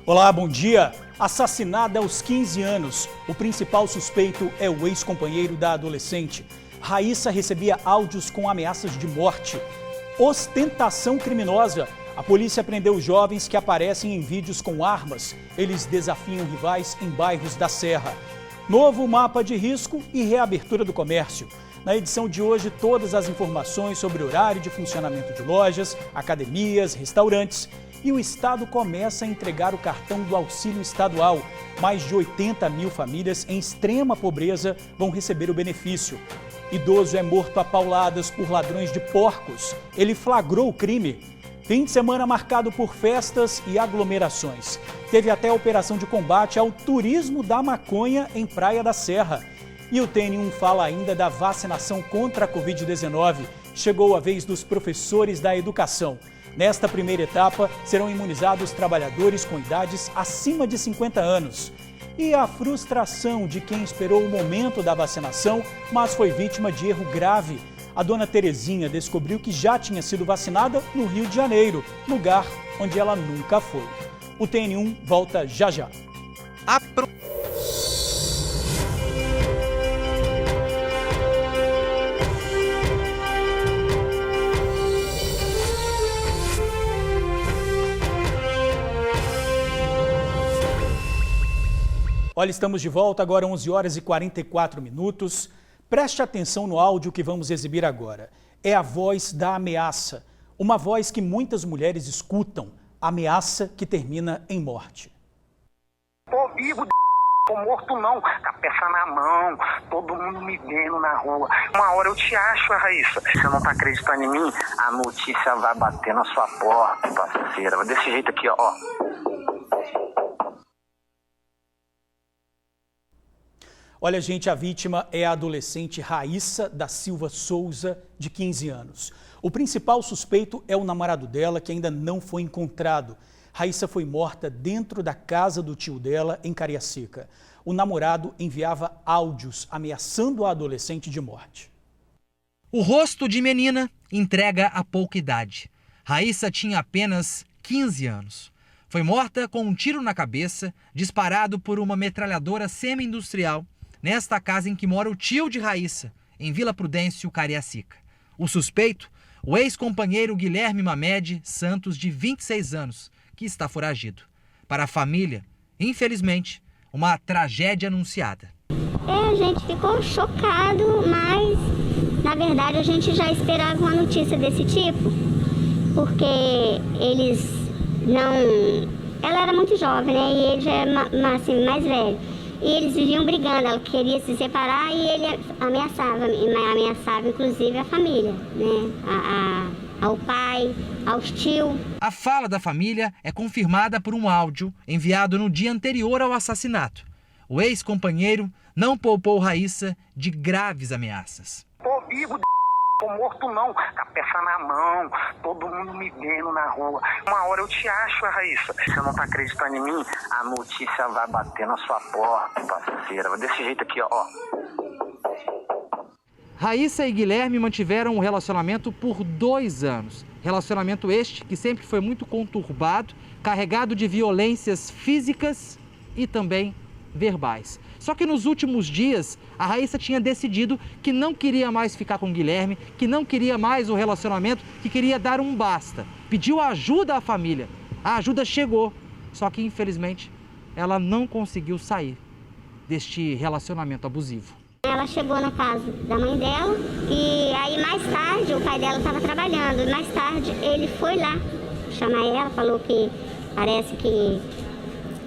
Olá, bom dia. Assassinada aos 15 anos, o principal suspeito é o ex-companheiro da adolescente. Raíssa recebia áudios com ameaças de morte. Ostentação criminosa. A polícia prendeu jovens que aparecem em vídeos com armas. Eles desafiam rivais em bairros da Serra. Novo mapa de risco e reabertura do comércio. Na edição de hoje, todas as informações sobre o horário de funcionamento de lojas, academias, restaurantes. E o Estado começa a entregar o cartão do auxílio estadual. Mais de 80 mil famílias em extrema pobreza vão receber o benefício. Idoso é morto a pauladas por ladrões de porcos. Ele flagrou o crime. Fim de semana marcado por festas e aglomerações. Teve até a operação de combate ao turismo da maconha em Praia da Serra. E o TN1 fala ainda da vacinação contra a Covid-19. Chegou a vez dos professores da educação. Nesta primeira etapa, serão imunizados trabalhadores com idades acima de 50 anos. E a frustração de quem esperou o momento da vacinação, mas foi vítima de erro grave. A dona Terezinha descobriu que já tinha sido vacinada no Rio de Janeiro, lugar onde ela nunca foi. O TN1 volta já já. Olha, estamos de volta, agora 11 horas e 44 minutos. Preste atenção no áudio que vamos exibir agora. É a voz da ameaça. Uma voz que muitas mulheres escutam. Ameaça que termina em morte. Tô vivo, tô morto não. Com a peça na mão, todo mundo me vendo na rua. Uma hora eu te acho, Raíssa. Se você não tá acreditando em mim, a notícia vai bater na sua porta, parceira. Desse jeito aqui, ó. Olha, gente, a vítima é a adolescente Raíssa da Silva Souza, de 15 anos. O principal suspeito é o namorado dela, que ainda não foi encontrado. Raíssa foi morta dentro da casa do tio dela, em Cariacica. O namorado enviava áudios ameaçando a adolescente de morte. O rosto de menina entrega a pouca idade. Raíssa tinha apenas 15 anos. Foi morta com um tiro na cabeça, disparado por uma metralhadora semi-industrial, nesta casa em que mora o tio de Raíssa, em Vila Prudêncio, Cariacica. O suspeito, o ex-companheiro Guilherme Mamed Santos, de 26 anos, que está foragido. Para a família, infelizmente, uma tragédia anunciada. A gente ficou chocado, mas na verdade a gente já esperava uma notícia desse tipo, porque eles não... Ela era muito jovem, né? E ele já é assim, mais velho. E eles viviam brigando, ela queria se separar e ele ameaçava inclusive a família, né? Ao pai, aos tios. A fala da família é confirmada por um áudio enviado no dia anterior ao assassinato. O ex-companheiro não poupou Raíssa de graves ameaças. Tô vivo, tô morto não. Com a peça na mão, todo mundo me vendo na rua. Uma hora eu te acho, Raíssa. Se você não tá acreditando em mim, a notícia vai bater na sua porta, parceira. Desse jeito aqui, ó. Raíssa e Guilherme mantiveram um relacionamento por 2 anos. Relacionamento este que sempre foi muito conturbado, carregado de violências físicas e também verbais. Só que nos últimos dias, a Raíssa tinha decidido que não queria mais ficar com o Guilherme, que não queria mais o relacionamento, que queria dar um basta. Pediu ajuda à família. A ajuda chegou, só que infelizmente ela não conseguiu sair deste relacionamento abusivo. Ela chegou na casa da mãe dela e aí mais tarde o pai dela estava trabalhando. Mais tarde ele foi lá chamar ela, falou que parece que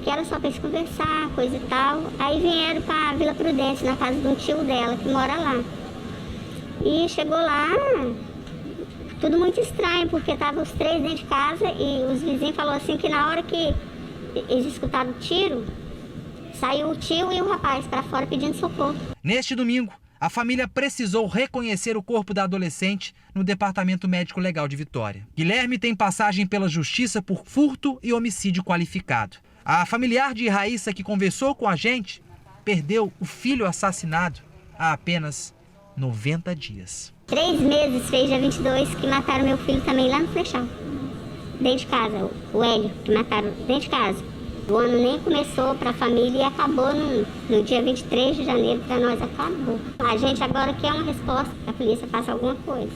era só para eles conversar, coisa e tal. Aí vieram para Vila Prudêncio, na casa de um tio dela que mora lá. E chegou lá, tudo muito estranho, porque estavam os 3 dentro de casa e os vizinhos falaram assim que na hora que eles escutaram o tiro, saiu o tio e o rapaz para fora pedindo socorro. Neste domingo, a família precisou reconhecer o corpo da adolescente no Departamento Médico Legal de Vitória. Guilherme tem passagem pela justiça por furto e homicídio qualificado. A familiar de Raíssa, que conversou com a gente, perdeu o filho assassinado há apenas 90 dias. 3 meses fez dia 22 que mataram meu filho também lá no Flechal. Dentro de casa, o Hélio, que mataram dentro de casa. O ano nem começou para a família e acabou no dia 23 de janeiro, para nós acabou. A gente agora quer uma resposta, que a polícia faça alguma coisa.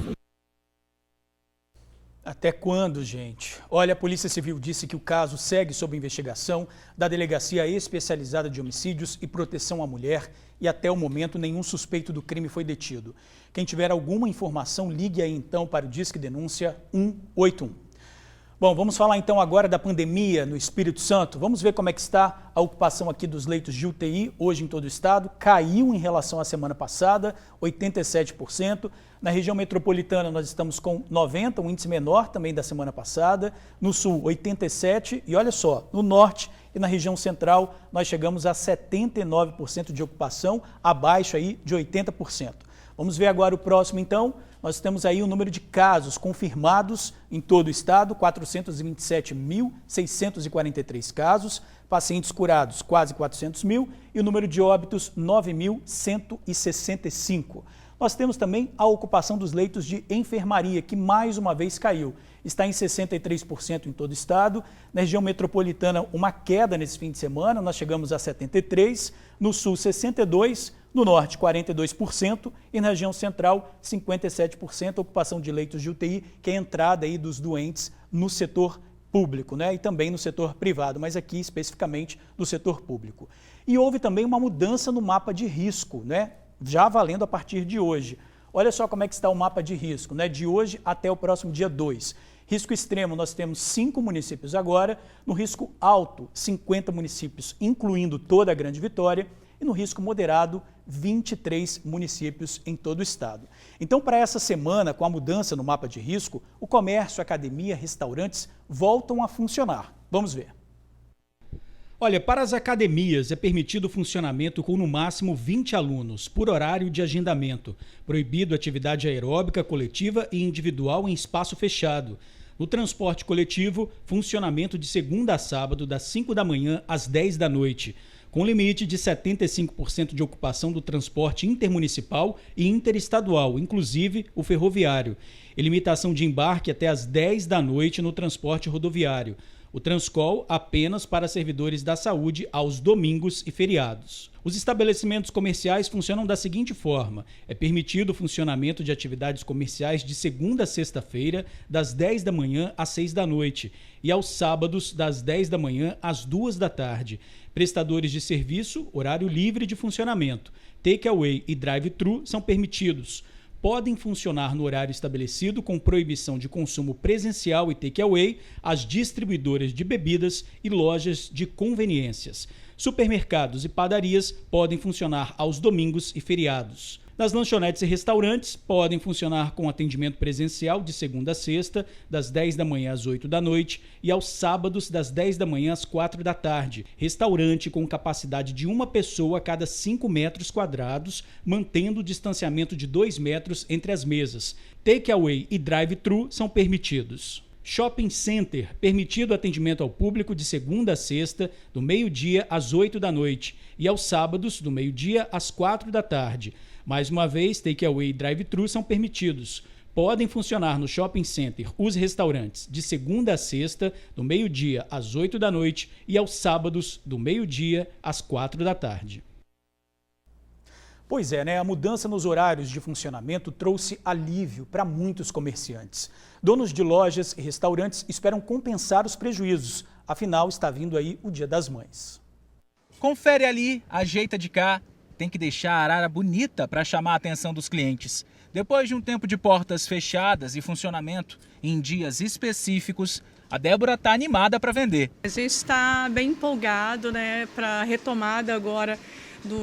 Até quando, gente? Olha, a Polícia Civil disse que o caso segue sob investigação da Delegacia Especializada de Homicídios e Proteção à Mulher e até o momento nenhum suspeito do crime foi detido. Quem tiver alguma informação, ligue aí então para o Disque Denúncia 181. Bom, vamos falar então agora da pandemia no Espírito Santo. Vamos ver como é que está a ocupação aqui dos leitos de UTI hoje em todo o estado. Caiu em relação à semana passada, 87%. Na região metropolitana nós estamos com 90%, um índice menor também da semana passada. No sul, 87%. E olha só, no norte e na região central nós chegamos a 79% de ocupação, abaixo aí de 80%. Vamos ver agora o próximo então. Nós temos aí o número de casos confirmados em todo o estado, 427.643 casos, pacientes curados quase 400 mil e o número de óbitos 9.165. Nós temos também a ocupação dos leitos de enfermaria, que mais uma vez caiu. Está em 63% em todo o estado. Na região metropolitana, uma queda nesse fim de semana, nós chegamos a 73%, no sul 62%, no norte 42% e na região central 57% ocupação de leitos de UTI, que é a entrada aí dos doentes no setor público, né? E também no setor privado, mas aqui especificamente no setor público. E houve também uma mudança no mapa de risco, né? Já valendo a partir de hoje. Olha só como é que está o mapa de risco, né? De hoje até o próximo dia 2. Risco extremo, nós temos 5 municípios agora. No risco alto, 50 municípios, incluindo toda a Grande Vitória. E no risco moderado, 23 municípios em todo o estado. Então, para essa semana, com a mudança no mapa de risco, o comércio, academia, restaurantes voltam a funcionar. Vamos ver. Olha, para as academias é permitido o funcionamento com no máximo 20 alunos, por horário de agendamento. Proibido atividade aeróbica, coletiva e individual em espaço fechado. No transporte coletivo, funcionamento de segunda a sábado, das 5 da manhã às 10 da noite. Com limite de 75% de ocupação do transporte intermunicipal e interestadual, inclusive o ferroviário. E limitação de embarque até às 10 da noite no transporte rodoviário. O Transcol apenas para servidores da saúde aos domingos e feriados. Os estabelecimentos comerciais funcionam da seguinte forma: é permitido o funcionamento de atividades comerciais de segunda a sexta-feira, das 10 da manhã às 6 da noite, e aos sábados, das 10 da manhã às 2 da tarde. Prestadores de serviço, horário livre de funcionamento. Take-away e drive-thru são permitidos. Podem funcionar no horário estabelecido com proibição de consumo presencial e take-away as distribuidoras de bebidas e lojas de conveniências. Supermercados e padarias podem funcionar aos domingos e feriados. Nas lanchonetes e restaurantes, podem funcionar com atendimento presencial de segunda a sexta, das 10 da manhã às 8 da noite e aos sábados, das 10 da manhã às 4 da tarde. Restaurante com capacidade de uma pessoa a cada 5 metros quadrados, mantendo o distanciamento de 2 metros entre as mesas. Take-away e drive-thru são permitidos. Shopping Center, permitido atendimento ao público de segunda a sexta, do meio-dia às 8 da noite e aos sábados, do meio-dia às 4 da tarde. Mais uma vez, take-away e drive-thru são permitidos. Podem funcionar no shopping center os restaurantes de segunda a sexta, do meio-dia às 8 da noite e aos sábados, do meio-dia às 4 da tarde. Pois é, né? A mudança nos horários de funcionamento trouxe alívio para muitos comerciantes. Donos de lojas e restaurantes esperam compensar os prejuízos. Afinal, está vindo aí o Dia das Mães. Confere ali, ajeita de cá. Tem que deixar a arara bonita para chamar a atenção dos clientes. Depois de um tempo de portas fechadas e funcionamento em dias específicos, a Débora está animada para vender. A gente está bem empolgado, né, para a retomada agora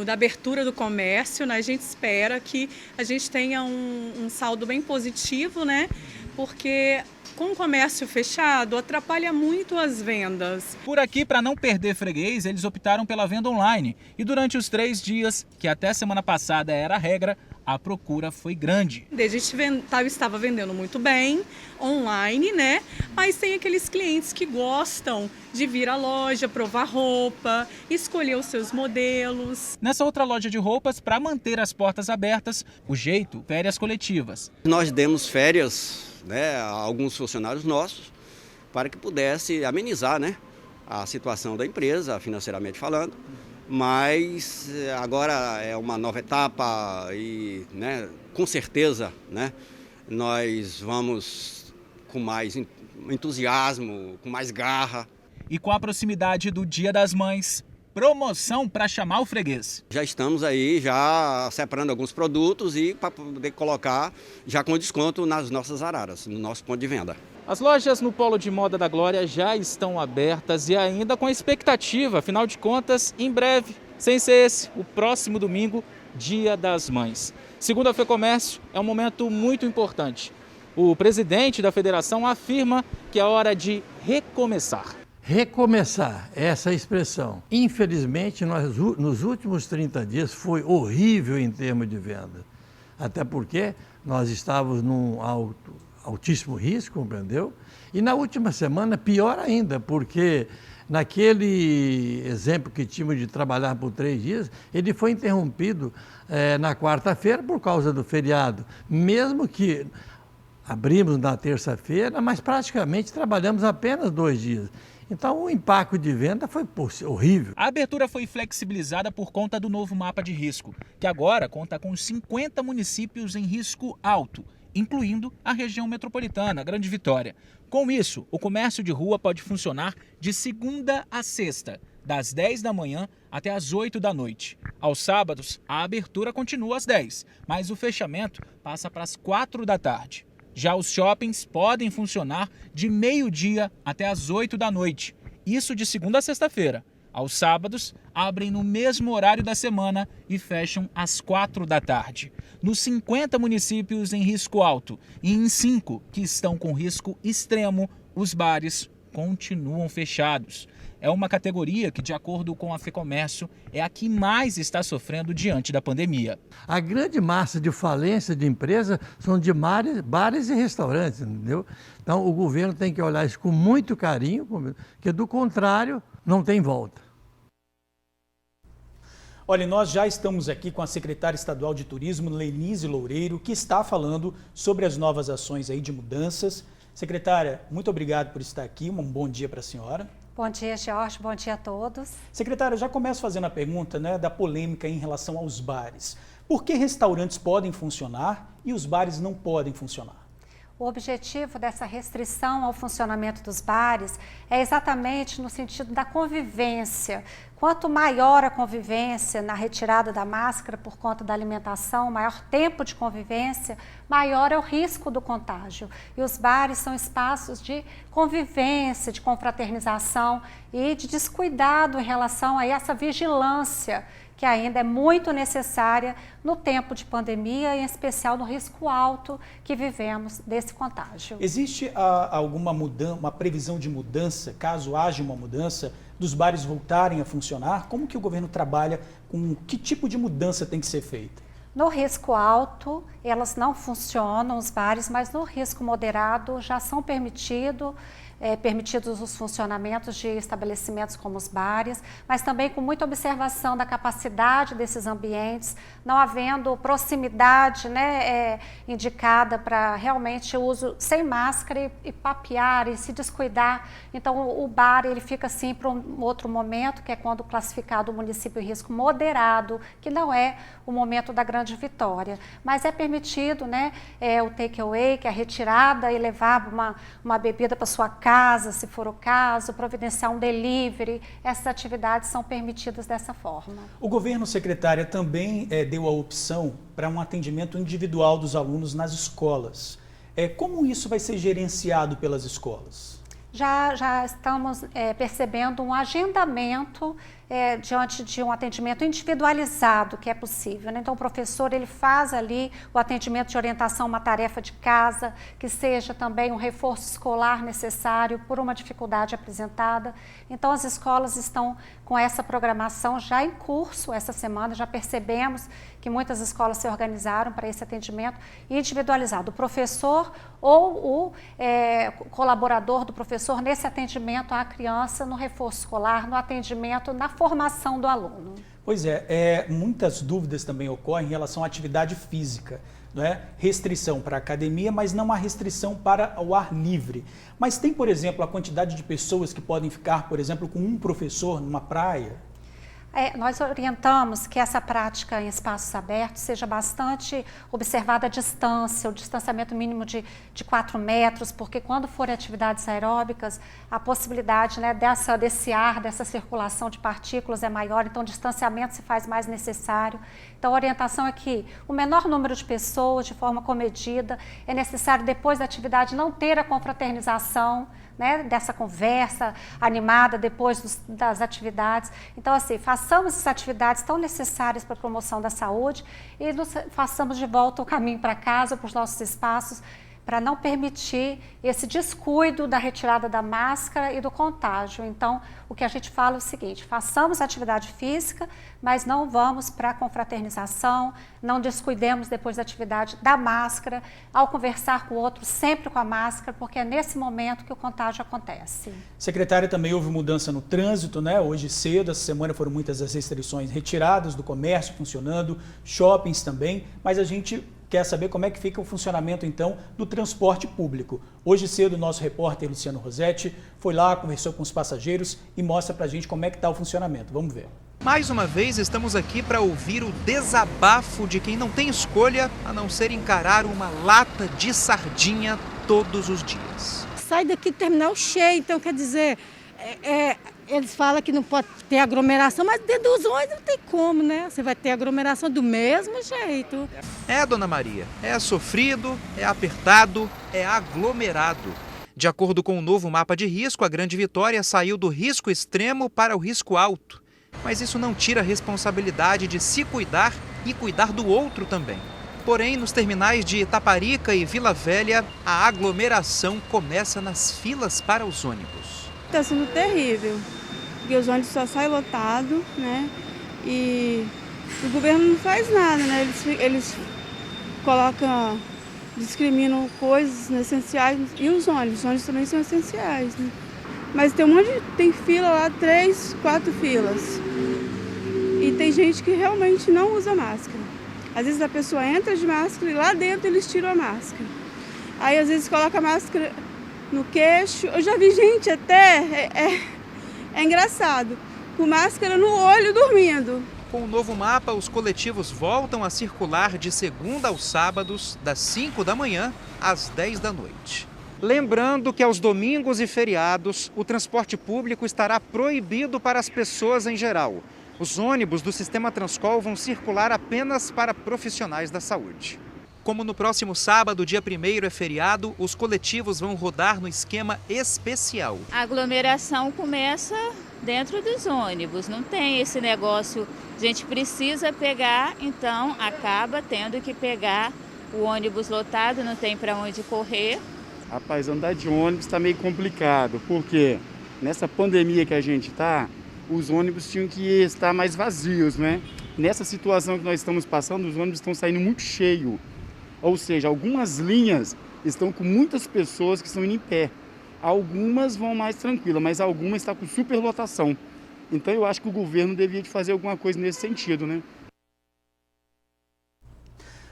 da abertura do comércio. Né? A gente espera que a gente tenha um saldo bem positivo, né, porque com o comércio fechado atrapalha muito as vendas. Por aqui, para não perder freguês, eles optaram pela venda online. E durante os 3 dias, que até semana passada era a regra, a procura foi grande. A gente estava vendendo muito bem online, né? Mas tem aqueles clientes que gostam de vir à loja, provar roupa, escolher os seus modelos. Nessa outra loja de roupas, para manter as portas abertas, o jeito, férias coletivas. Nós demos férias, né, a alguns funcionários nossos para que pudesse amenizar, né, a situação da empresa, financeiramente falando, mas agora é uma nova etapa e, né, com certeza, né, nós vamos com mais entusiasmo, com mais garra. E com a proximidade do Dia das Mães, promoção para chamar o freguês. Já estamos aí já separando alguns produtos e para poder colocar já com desconto nas nossas araras, no nosso ponto de venda. As lojas no Polo de Moda da Glória já estão abertas e ainda com expectativa, afinal de contas, em breve, sem ser esse, o próximo domingo, Dia das Mães. Segundo a FEComércio, é um momento muito importante. O presidente da federação afirma que é hora de recomeçar. Recomeçar, essa expressão. Infelizmente, nos últimos 30 dias foi horrível em termos de venda. Até porque nós estávamos num altíssimo risco, compreendeu? E na última semana, pior ainda, porque naquele exemplo que tínhamos de trabalhar por 3 dias, ele foi interrompido na quarta-feira por causa do feriado. Mesmo que abrimos na terça-feira, mas praticamente trabalhamos apenas 2 dias. Então o impacto de venda foi horrível. A abertura foi flexibilizada por conta do novo mapa de risco, que agora conta com 50 municípios em risco alto, incluindo a região metropolitana, Grande Vitória. Com isso, o comércio de rua pode funcionar de segunda a sexta, das 10 da manhã até as 8 da noite. Aos sábados, a abertura continua às 10, mas o fechamento passa para as 4 da tarde. Já os shoppings podem funcionar de meio-dia até as 8 da noite. Isso de segunda a sexta-feira. Aos sábados, abrem no mesmo horário da semana e fecham às 4 da tarde. Nos 50 municípios em risco alto e em 5 que estão com risco extremo, os bares continuam fechados. É uma categoria que, de acordo com a FEComércio, é a que mais está sofrendo diante da pandemia. A grande massa de falência de empresas são de bares e restaurantes, entendeu? Então o governo tem que olhar isso com muito carinho, porque do contrário não tem volta. Olha, nós já estamos aqui com a secretária estadual de turismo, Lenise Loureiro, que está falando sobre as novas ações aí de mudanças. Secretária, muito obrigado por estar aqui, um bom dia para a senhora. Bom dia, Jorge. Bom dia a todos. Secretária, eu já começo fazendo a pergunta, né, da polêmica em relação aos bares. Por que restaurantes podem funcionar e os bares não podem funcionar? O objetivo dessa restrição ao funcionamento dos bares é exatamente no sentido da convivência. Quanto maior a convivência na retirada da máscara por conta da alimentação, maior tempo de convivência, maior é o risco do contágio. E os bares são espaços de convivência, de confraternização e de descuidado em relação a essa vigilância que ainda é muito necessária no tempo de pandemia, em especial no risco alto que vivemos desse contágio. Existe alguma uma previsão de mudança, caso haja uma mudança, dos bares voltarem a funcionar? Como que o governo trabalha com que tipo de mudança tem que ser feita? No risco alto, elas não funcionam, os bares, mas no risco moderado já são permitidos os funcionamentos de estabelecimentos como os bares, mas também com muita observação da capacidade desses ambientes, não havendo proximidade, né, indicada para realmente o uso sem máscara e papear e se descuidar. Então o bar ele fica assim para um outro momento, que é quando classificado o município em risco moderado, que não é o momento da Grande Vitória, mas é permitido, né, o take away, que é a retirada e levar uma bebida para sua casa, se for o caso, providenciar um delivery. Essas atividades são permitidas dessa forma. O governo, secretária, também deu a opção para um atendimento individual dos alunos nas escolas. Como isso vai ser gerenciado pelas escolas? Já estamos percebendo um agendamento diante de um atendimento individualizado que é possível, né? Então o professor ele faz ali o atendimento de orientação, uma tarefa de casa, que seja também um reforço escolar necessário por uma dificuldade apresentada. Então as escolas estão com essa programação já em curso essa semana, já percebemos que muitas escolas se organizaram para esse atendimento individualizado. O professor ou o colaborador do professor nesse atendimento à criança, no reforço escolar, no atendimento, na formação do aluno. Pois muitas dúvidas também ocorrem em relação à atividade física. não é? Restrição para a academia, mas não há restrição para o ar livre. Mas tem, por exemplo, a quantidade de pessoas que podem ficar, por exemplo, com um professor numa praia? Nós orientamos que essa prática em espaços abertos seja bastante observada a distância, o distanciamento mínimo de 4 metros, porque quando forem atividades aeróbicas, a possibilidade, né, desse ar, dessa circulação de partículas é maior, então o distanciamento se faz mais necessário. Então a orientação é que o menor número de pessoas, de forma comedida, é necessário depois da atividade não ter a confraternização, né, dessa conversa animada depois das atividades. Então, assim, façamos essas atividades tão necessárias para a promoção da saúde e façamos de volta o caminho para casa, para os nossos espaços, para não permitir esse descuido da retirada da máscara e do contágio. Então, o que a gente fala é o seguinte: façamos atividade física, mas não vamos para a confraternização, não descuidemos depois da atividade da máscara, ao conversar com o outro, sempre com a máscara, porque é nesse momento que o contágio acontece. Secretária, também houve mudança no trânsito, né? Hoje cedo, essa semana foram muitas das restrições retiradas do comércio funcionando, shoppings também, mas a gente quer saber como é que fica o funcionamento, então, do transporte público. Hoje cedo, o nosso repórter Luciano Rosetti foi lá, conversou com os passageiros e mostra pra gente como é que está o funcionamento. Vamos ver. Mais uma vez, estamos aqui para ouvir o desabafo de quem não tem escolha a não ser encarar uma lata de sardinha todos os dias. Sai daqui do terminal cheio, então quer dizer, eles falam que não pode ter aglomeração, mas dentro dos ônibus não tem como, né? Você vai ter aglomeração do mesmo jeito. Dona Maria, é sofrido, é apertado, é aglomerado. De acordo com o novo mapa de risco, a Grande Vitória saiu do risco extremo para o risco alto. Mas isso não tira a responsabilidade de se cuidar e cuidar do outro também. Porém, nos terminais de Itaparica e Vila Velha, a aglomeração começa nas filas para os ônibus. Está sendo terrível, porque os ônibus só saem lotados, né? E o governo não faz nada, né? Eles colocam, discriminam coisas essenciais e os ônibus também são essenciais, né? Mas tem fila lá, 3, 4 filas. E tem gente que realmente não usa máscara. Às vezes a pessoa entra de máscara e lá dentro eles tiram a máscara. Aí às vezes coloca a máscara no queixo. Eu já vi gente até, é engraçado, com máscara no olho dormindo. Com o novo mapa, os coletivos voltam a circular de segunda aos sábados, das 5 da manhã às 10 da noite. Lembrando que aos domingos e feriados, o transporte público estará proibido para as pessoas em geral. Os ônibus do sistema Transcol vão circular apenas para profissionais da saúde. Como no próximo sábado, dia 1º, é feriado, os coletivos vão rodar no esquema especial. A aglomeração começa dentro dos ônibus, não tem esse negócio, a gente precisa pegar, então acaba tendo que pegar o ônibus lotado, não tem para onde correr. Rapaz, andar de ônibus está meio complicado, porque nessa pandemia que a gente está, os ônibus tinham que estar mais vazios, né? Nessa situação que nós estamos passando, os ônibus estão saindo muito cheios. Ou seja, algumas linhas estão com muitas pessoas que estão indo em pé. Algumas vão mais tranquilas, mas algumas estão com superlotação. Então eu acho que o governo devia fazer alguma coisa nesse sentido, né?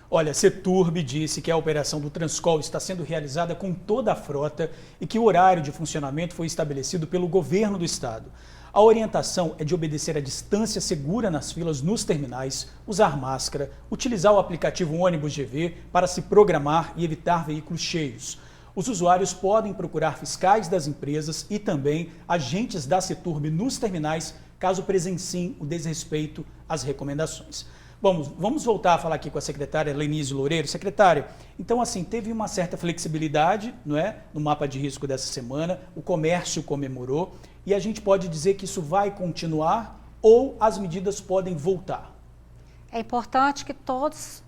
Olha, a Ceturb disse que a operação do Transcol está sendo realizada com toda a frota e que o horário de funcionamento foi estabelecido pelo governo do estado. A orientação é de obedecer a distância segura nas filas nos terminais, usar máscara, utilizar o aplicativo Ônibus GV para se programar e evitar veículos cheios. Os usuários podem procurar fiscais das empresas e também agentes da Ceturb nos terminais, caso presenciem o desrespeito às recomendações. Vamos voltar a falar aqui com a secretária Lenise Loureiro. Secretária, então assim, teve uma certa flexibilidade, não é, no mapa de risco dessa semana, o comércio comemorou e a gente pode dizer que isso vai continuar ou as medidas podem voltar? É importante que todos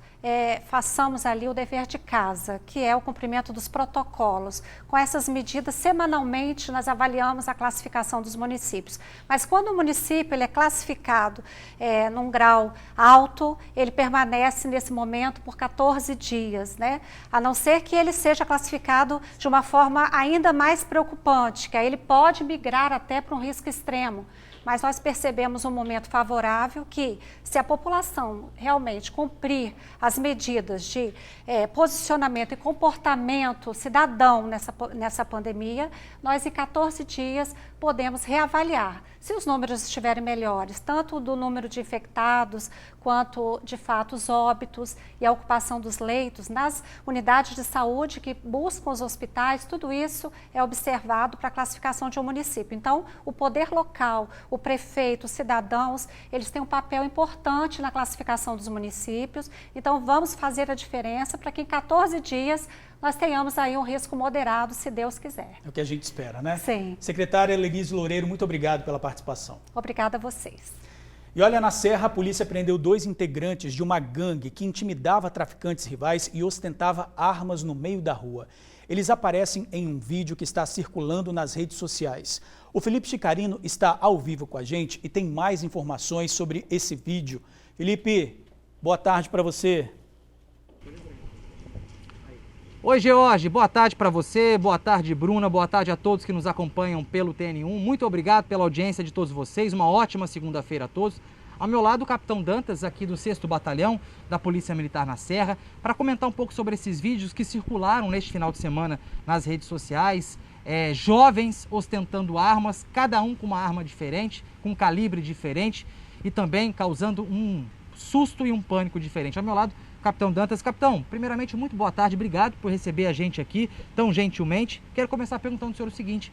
façamos ali o dever de casa, que é o cumprimento dos protocolos. Com essas medidas, semanalmente, nós avaliamos a classificação dos municípios. Mas quando o município ele é classificado num grau alto, ele permanece nesse momento por 14 dias, né? A não ser que ele seja classificado de uma forma ainda mais preocupante, que aí ele pode migrar até para um risco extremo. mas nós percebemos um momento favorável que, se a população realmente cumprir as medidas de posicionamento e comportamento cidadão nessa pandemia, nós em 14 dias podemos reavaliar. Se os números estiverem melhores, tanto do número de infectados, quanto, de fato, os óbitos e a ocupação dos leitos nas unidades de saúde que buscam os hospitais, tudo isso é observado para a classificação de um município. Então, o poder local, o prefeito, os cidadãos, eles têm um papel importante na classificação dos municípios. Então, vamos fazer a diferença para que em 14 dias nós tenhamos aí um risco moderado, se Deus quiser. É o que a gente espera, né? Sim. Secretária Lenise Loureiro, muito obrigado pela participação. Obrigada a vocês. E olha, na Serra, a polícia prendeu 2 integrantes de uma gangue que intimidava traficantes rivais e ostentava armas no meio da rua. Eles aparecem em um vídeo que está circulando nas redes sociais. O Felipe Chicarino está ao vivo com a gente e tem mais informações sobre esse vídeo. Felipe, boa tarde para você. Oi, George, boa tarde para você, boa tarde, Bruna, boa tarde a todos que nos acompanham pelo TN1. Muito obrigado pela audiência de todos vocês, uma ótima segunda-feira a todos. Ao meu lado, o Capitão Dantas, aqui do 6º Batalhão da Polícia Militar na Serra, para comentar um pouco sobre esses vídeos que circularam neste final de semana nas redes sociais. Jovens ostentando armas, cada um com uma arma diferente, com um calibre diferente e também causando um susto e um pânico diferente. Ao meu lado, Capitão Dantas. Capitão, primeiramente, muito boa tarde, obrigado por receber a gente aqui tão gentilmente. Quero começar perguntando ao senhor o seguinte,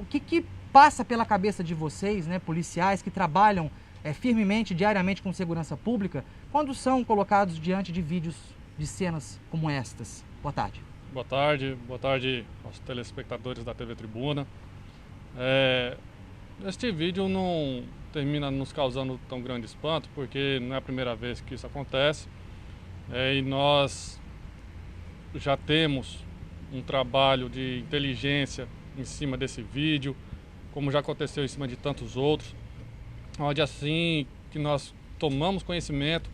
o que passa pela cabeça de vocês, né, policiais que trabalham firmemente, diariamente com segurança pública, quando são colocados diante de vídeos de cenas como estas? Boa tarde. Boa tarde aos telespectadores da TV Tribuna. Este vídeo não termina nos causando tão grande espanto, porque não é a primeira vez que isso acontece. E nós já temos um trabalho de inteligência em cima desse vídeo, como já aconteceu em cima de tantos outros, onde assim que nós tomamos conhecimento,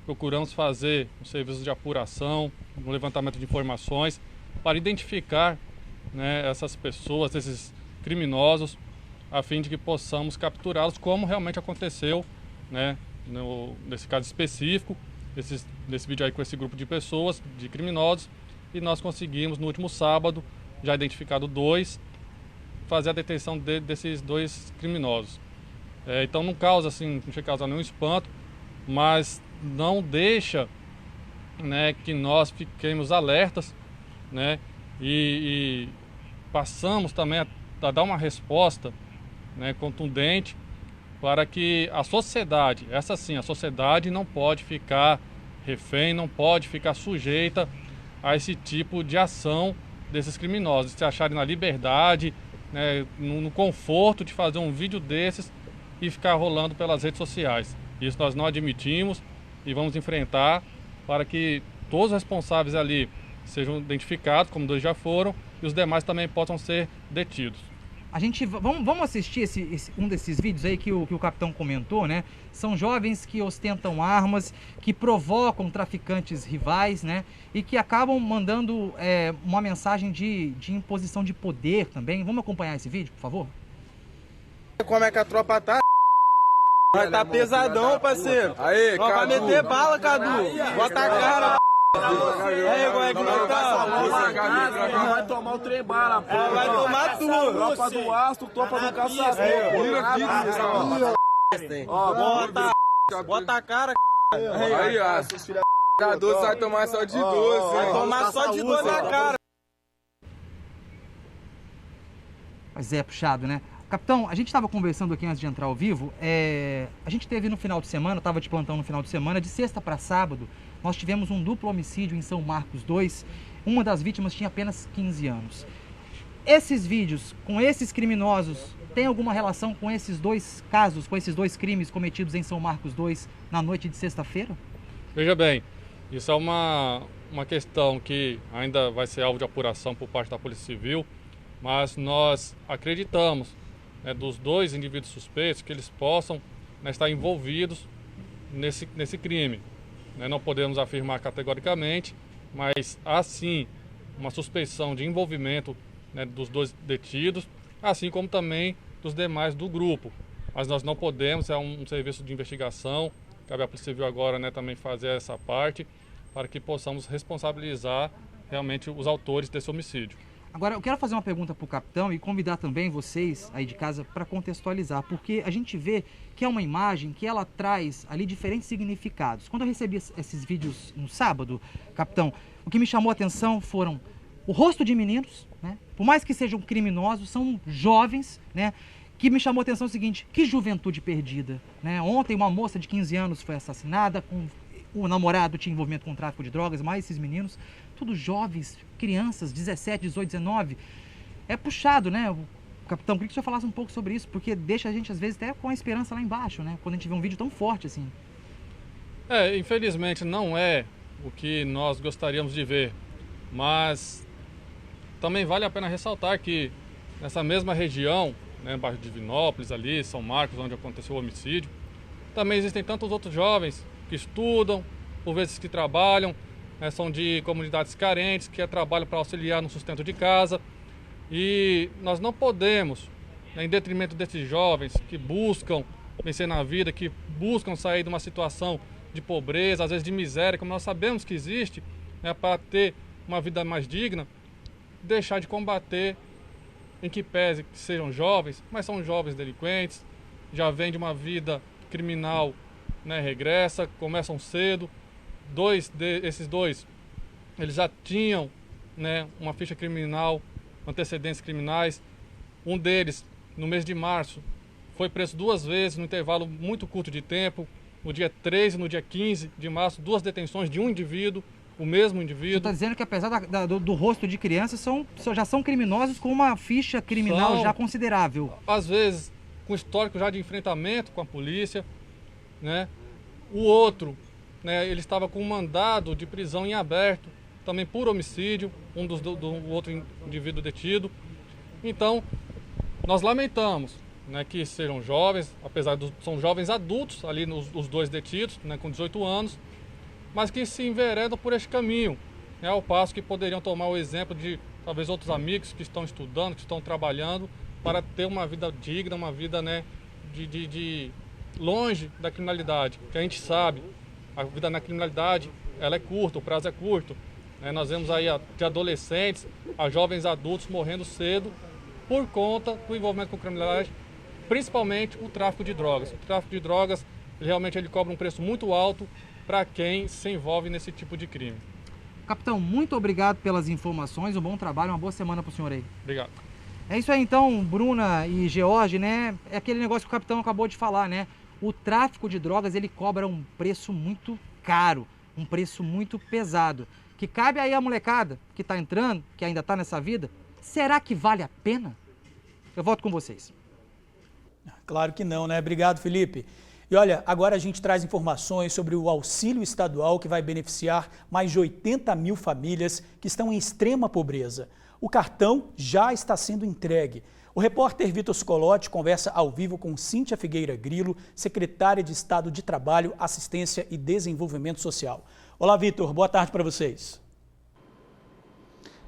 procuramos fazer um serviço de apuração, um levantamento de informações para identificar, né, essas pessoas, esses criminosos, a fim de que possamos capturá-los, como realmente aconteceu, né, nesse caso específico, desse vídeo aí com esse grupo de pessoas, de criminosos, e nós conseguimos no último sábado, já identificado 2, fazer a detenção desses 2 criminosos. Então não causa nenhum espanto, mas não deixa, né, que nós fiquemos alertas, né, e passamos também a dar uma resposta, né, contundente, para que a sociedade, a sociedade não pode ficar refém, não pode ficar sujeita a esse tipo de ação desses criminosos, se acharem na liberdade, né, no conforto de fazer um vídeo desses e ficar rolando pelas redes sociais. Isso nós não admitimos e vamos enfrentar para que todos os responsáveis ali sejam identificados, como 2 já foram, e os demais também possam ser detidos. Vamos assistir um desses vídeos aí que o capitão comentou, né? São jovens que ostentam armas, que provocam traficantes rivais, né? E que acabam mandando uma mensagem de imposição de poder também. Vamos acompanhar esse vídeo, por favor? Como é que a tropa tá? Vai tá pesadão, parceiro. Aí, Cadu. Vai meter bala, Cadu. Bota a cara, aí, como é que não tá? Vai tomar o trem bala, pô. Vai tomar tudo. Tropa do Astro, tropa do Caçador. Bota a cara, aí, Astro. Cadu vai tomar só de 12. Vai tomar só de 12 na cara. Mas é puxado, né? Capitão, a gente estava conversando aqui antes de entrar ao vivo, a gente teve no final de semana, estava de plantão no final de semana, de sexta para sábado, nós tivemos um duplo homicídio em São Marcos 2, uma das vítimas tinha apenas 15 anos. Esses vídeos com esses criminosos têm alguma relação com esses 2 casos, com esses 2 crimes cometidos em São Marcos 2 na noite de sexta-feira? Veja bem, isso é uma questão que ainda vai ser alvo de apuração por parte da Polícia Civil, mas nós acreditamos, né, dos 2 indivíduos suspeitos que eles possam, né, estar envolvidos nesse crime. Não podemos afirmar categoricamente, mas há sim uma suspeição de envolvimento, né, dos 2 detidos, assim como também dos demais do grupo. mas nós não podemos, é um serviço de investigação, cabe à Polícia Civil agora, né, também fazer essa parte, para que possamos responsabilizar realmente os autores desse homicídio. Agora, eu quero fazer uma pergunta para o capitão e convidar também vocês aí de casa para contextualizar, porque a gente vê que é uma imagem que ela traz ali diferentes significados. Quando eu recebi esses vídeos no sábado, capitão, o que me chamou a atenção foram o rosto de meninos, né? Por mais que sejam criminosos, são jovens, né? Que me chamou a atenção o seguinte, que juventude perdida, né? Ontem uma moça de 15 anos foi assassinada, o namorado tinha envolvimento com o tráfico de drogas, mais esses meninos, tudo jovens, crianças, 17, 18, 19. É puxado, né? Capitão, queria que o senhor falasse um pouco sobre isso, porque deixa a gente, às vezes, até com a esperança lá embaixo, né? Quando a gente vê um vídeo tão forte assim. Infelizmente não é o que nós gostaríamos de ver, mas também vale a pena ressaltar que nessa mesma região, né, bairro de Divinópolis, ali, São Marcos, onde aconteceu o homicídio, também existem tantos outros jovens que estudam, por vezes que trabalham, né, são de comunidades carentes, que trabalham para auxiliar no sustento de casa. E nós não podemos, né, em detrimento desses jovens que buscam vencer na vida, que buscam sair de uma situação de pobreza, às vezes de miséria, como nós sabemos que existe, né, para ter uma vida mais digna, deixar de combater, em que pese que sejam jovens, mas são jovens delinquentes, já vêm de uma vida criminal, né, regressa, começam cedo. Esses dois, eles já tinham, né, uma ficha criminal, antecedentes criminais. Um deles, no mês de março, foi preso 2 vezes, num intervalo muito curto de tempo. No dia 13 e no dia 15 de março, 2 detenções de um indivíduo, o mesmo indivíduo. Você está dizendo que apesar do rosto de criança, já são criminosos com uma ficha criminal já considerável. Às vezes, com histórico já de enfrentamento com a polícia, né? O outro, né, ele estava com um mandado de prisão em aberto, também por homicídio, do outro indivíduo detido. Então, nós lamentamos, né, que sejam jovens, apesar de são jovens adultos, ali os 2 detidos, né, com 18 anos, mas que se enveredam por este caminho, né, ao passo que poderiam tomar o exemplo de talvez outros amigos que estão estudando, que estão trabalhando, para ter uma vida digna, uma vida, né, de longe da criminalidade, que a gente sabe, a vida na criminalidade ela é curta, o prazo é curto. Nós vemos aí de adolescentes a jovens adultos morrendo cedo por conta do envolvimento com criminalidade, principalmente o tráfico de drogas. O tráfico de drogas realmente ele cobra um preço muito alto para quem se envolve nesse tipo de crime. Capitão, muito obrigado pelas informações, um bom trabalho, uma boa semana para o senhor aí. Obrigado. É isso aí então, Bruna e George, né? É aquele negócio que o capitão acabou de falar, né? O tráfico de drogas, ele cobra um preço muito caro, um preço muito pesado. Que cabe aí a molecada que está entrando, que ainda está nessa vida, será que vale a pena? Eu volto com vocês. Claro que não, né? Obrigado, Felipe. E olha, agora a gente traz informações sobre o auxílio estadual que vai beneficiar mais de 80 mil famílias que estão em extrema pobreza. O cartão já está sendo entregue. O repórter Vitor Scolotti conversa ao vivo com Cíntia Figueira Grilo, secretária de Estado de Trabalho, Assistência e Desenvolvimento Social. Olá, Vitor, boa tarde para vocês.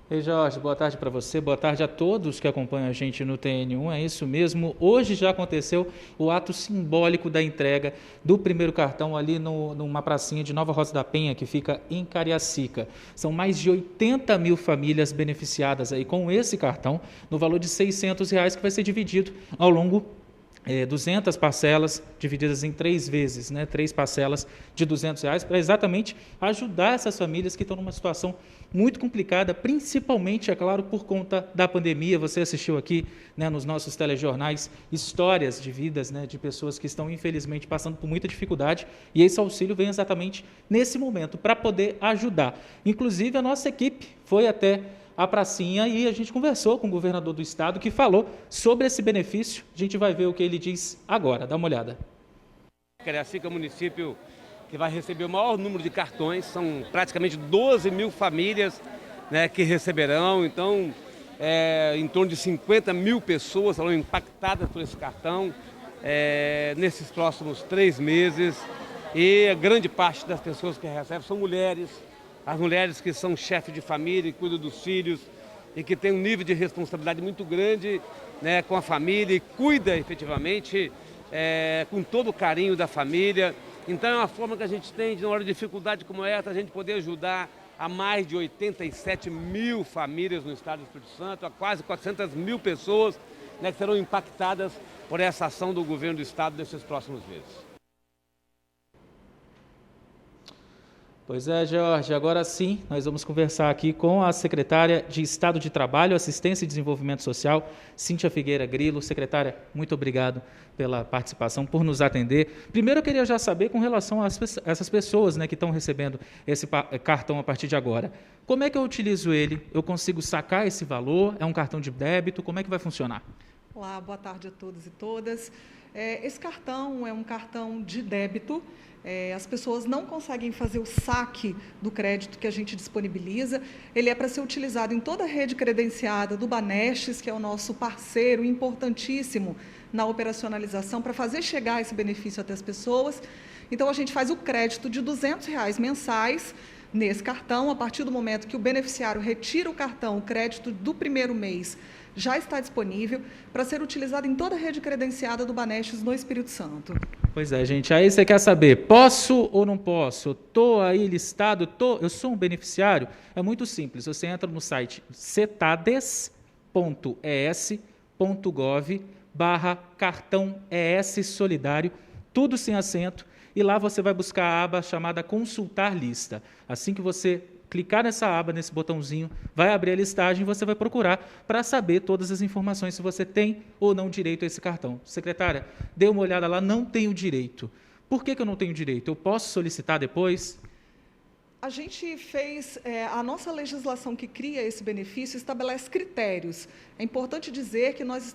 Ei, Jorge, boa tarde para você, boa tarde a todos que acompanham a gente no TN1, é isso mesmo. Hoje já aconteceu o ato simbólico da entrega do primeiro cartão ali numa pracinha de Nova Rosa da Penha, que fica em Cariacica. São mais de 80 mil famílias beneficiadas aí com esse cartão, no valor de R$600, que vai ser dividido ao longo 200 parcelas divididas em 3 vezes, né? 3 parcelas de R$200, para exatamente ajudar essas famílias que estão numa situação muito complicada, principalmente, é claro, por conta da pandemia. Você assistiu aqui, né, nos nossos telejornais histórias de vidas, né, de pessoas que estão infelizmente passando por muita dificuldade, e esse auxílio vem exatamente nesse momento para poder ajudar. Inclusive a nossa equipe foi até a pracinha e a gente conversou com o governador do estado, que falou sobre esse benefício. A gente vai ver o que ele diz agora, dá uma olhada. Cariacica é o município que vai receber o maior número de cartões, são praticamente 12 mil famílias, né, que receberão, então em torno de 50 mil pessoas serão impactadas por esse cartão nesses próximos 3 meses, e a grande parte das pessoas que recebem são mulheres, as mulheres que são chefes de família e cuidam dos filhos e que têm um nível de responsabilidade muito grande, né, com a família e cuida efetivamente com todo o carinho da família. Então é uma forma que a gente tem, de uma hora de dificuldade como essa, a gente poder ajudar a mais de 87 mil famílias no estado do Espírito Santo, a quase 400 mil pessoas, né, que serão impactadas por essa ação do governo do estado nesses próximos meses. Pois é, Jorge, agora sim nós vamos conversar aqui com a secretária de Estado de Trabalho, Assistência e Desenvolvimento Social, Cíntia Figueira Grilo. Secretária, muito obrigado pela participação, por nos atender. Primeiro eu queria já saber com relação a essas pessoas, né, que estão recebendo esse cartão a partir de agora. Como é que eu utilizo ele? Eu consigo sacar esse valor? É um cartão de débito? Como é que vai funcionar? Olá, boa tarde a todos e todas. Esse cartão é um cartão de débito. As pessoas não conseguem fazer o saque do crédito que a gente disponibiliza. Ele é para ser utilizado em toda a rede credenciada do Banestes, que é o nosso parceiro importantíssimo na operacionalização para fazer chegar esse benefício até as pessoas. Então, a gente faz o crédito de R$ 200 mensais nesse cartão. A partir do momento que o beneficiário retira o cartão, o crédito do primeiro mês já está disponível para ser utilizado em toda a rede credenciada do Banestes no Espírito Santo. Pois é, gente. Aí você quer saber, posso ou não posso? Estou aí listado, eu sou um beneficiário? É muito simples. Você entra no site cetades.es.gov/cartão ES Solidário, tudo sem acento, e lá você vai buscar a aba chamada Consultar Lista. Assim que você clicar nessa aba, nesse botãozinho, vai abrir a listagem e você vai procurar para saber todas as informações se você tem ou não direito a esse cartão. Secretária, dê uma olhada lá, não tenho direito. Por que eu não tenho direito? Eu posso solicitar depois? A gente fez, a nossa legislação que cria esse benefício estabelece critérios. É importante dizer que nós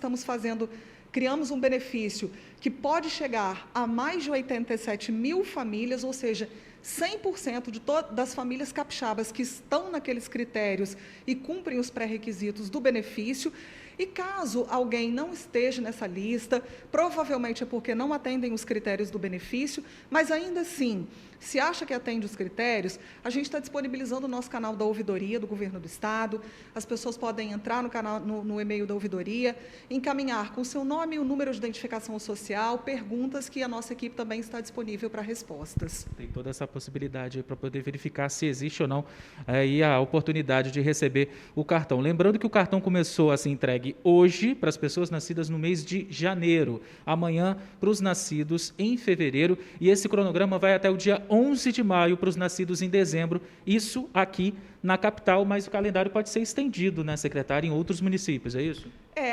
criamos um benefício que pode chegar a mais de 87 mil famílias, ou seja, 100% das famílias capixabas que estão naqueles critérios e cumprem os pré-requisitos do benefício. E caso alguém não esteja nessa lista, provavelmente é porque não atendem os critérios do benefício, mas ainda assim, se acha que atende os critérios, a gente está disponibilizando o nosso canal da ouvidoria do Governo do Estado. As pessoas podem entrar no canal, no e-mail da ouvidoria, encaminhar com o seu nome e o número de identificação social, perguntas que a nossa equipe também está disponível para respostas. Tem toda essa possibilidade para poder verificar se existe ou não aí a oportunidade de receber o cartão. Lembrando que o cartão começou a ser entregue hoje para as pessoas nascidas no mês de janeiro, amanhã para os nascidos em fevereiro, e esse cronograma vai até o dia 11 de maio para os nascidos em dezembro, isso aqui na capital, mas o calendário pode ser estendido, né, secretária, em outros municípios, é isso?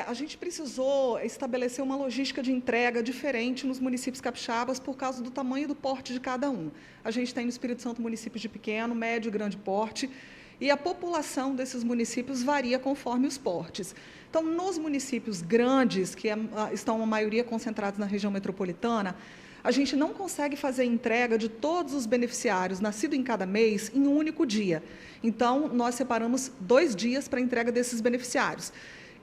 A gente precisou estabelecer uma logística de entrega diferente nos municípios capixabas por causa do tamanho e do porte de cada um. A gente tem no Espírito Santo municípios de pequeno, médio e grande porte, e a população desses municípios varia conforme os portes. Então, nos municípios grandes, que estão a maioria concentrados na região metropolitana, a gente não consegue fazer entrega de todos os beneficiários nascidos em cada mês em um único dia. Então, nós separamos 2 dias para a entrega desses beneficiários.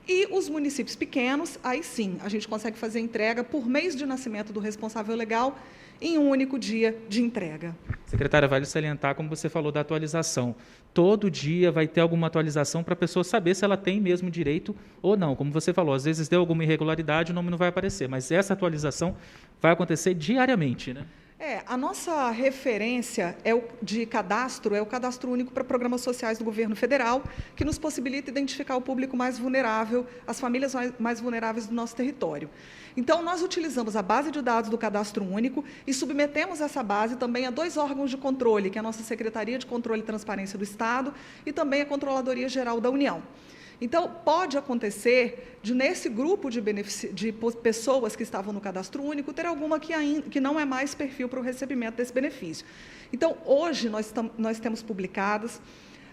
E os municípios pequenos, aí sim, a gente consegue fazer entrega por mês de nascimento do responsável legal em um único dia de entrega. Secretária, vale salientar, como você falou, da atualização. Todo dia vai ter alguma atualização para a pessoa saber se ela tem mesmo direito ou não. Como você falou, às vezes deu alguma irregularidade, o nome não vai aparecer, mas essa atualização vai acontecer diariamente, né? A nossa referência de cadastro é o Cadastro Único para Programas Sociais do Governo Federal, que nos possibilita identificar o público mais vulnerável, as famílias mais vulneráveis do nosso território. Então, nós utilizamos a base de dados do Cadastro Único e submetemos essa base também a 2 órgãos de controle, que é a nossa Secretaria de Controle e Transparência do Estado e também a Controladoria Geral da União. Então, pode acontecer de, nesse grupo de pessoas que estavam no Cadastro Único, ter alguma que não é mais perfil para o recebimento desse benefício. Então, hoje, nós temos publicadas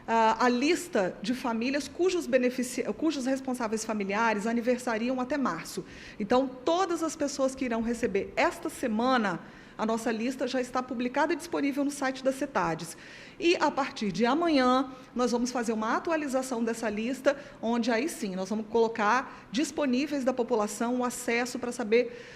a lista de famílias cujos responsáveis familiares aniversariam até março. Então, todas as pessoas que irão receber esta semana a nossa lista já está publicada e disponível no site da CETADES. E, a partir de amanhã, nós vamos fazer uma atualização dessa lista, onde aí sim, nós vamos colocar disponíveis da população o acesso para saber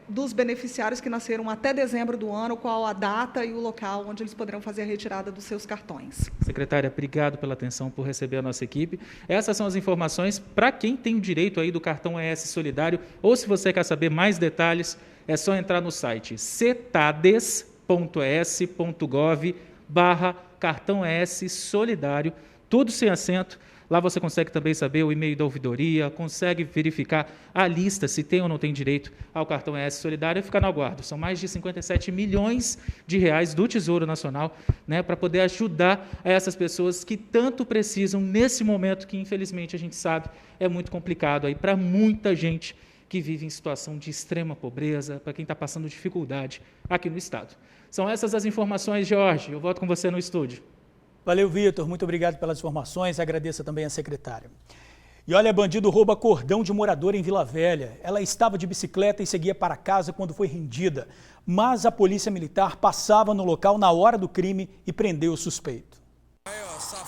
dos beneficiários que nasceram até dezembro do ano, qual a data e o local onde eles poderão fazer a retirada dos seus cartões. Secretária, obrigado pela atenção, por receber a nossa equipe. Essas são as informações para quem tem o direito aí do cartão ES Solidário, ou se você quer saber mais detalhes, é só entrar no site cetades.es.gov/cartão ES Solidário, tudo sem acento. Lá você consegue também saber o e-mail da ouvidoria, consegue verificar a lista, se tem ou não tem direito ao cartão ES Solidário, e ficar no aguardo. São mais de 57 milhões de reais do Tesouro Nacional, né, para poder ajudar essas pessoas que tanto precisam nesse momento que, infelizmente, a gente sabe, é muito complicado aí para muita gente que vive em situação de extrema pobreza, para quem está passando dificuldade aqui no Estado. São essas as informações, Jorge. Eu volto com você no estúdio. Valeu, Vitor. Muito obrigado pelas informações. Agradeço também a secretária. E olha, bandido rouba cordão de moradora em Vila Velha. Ela estava de bicicleta e seguia para casa quando foi rendida. Mas a polícia militar passava no local na hora do crime e prendeu o suspeito.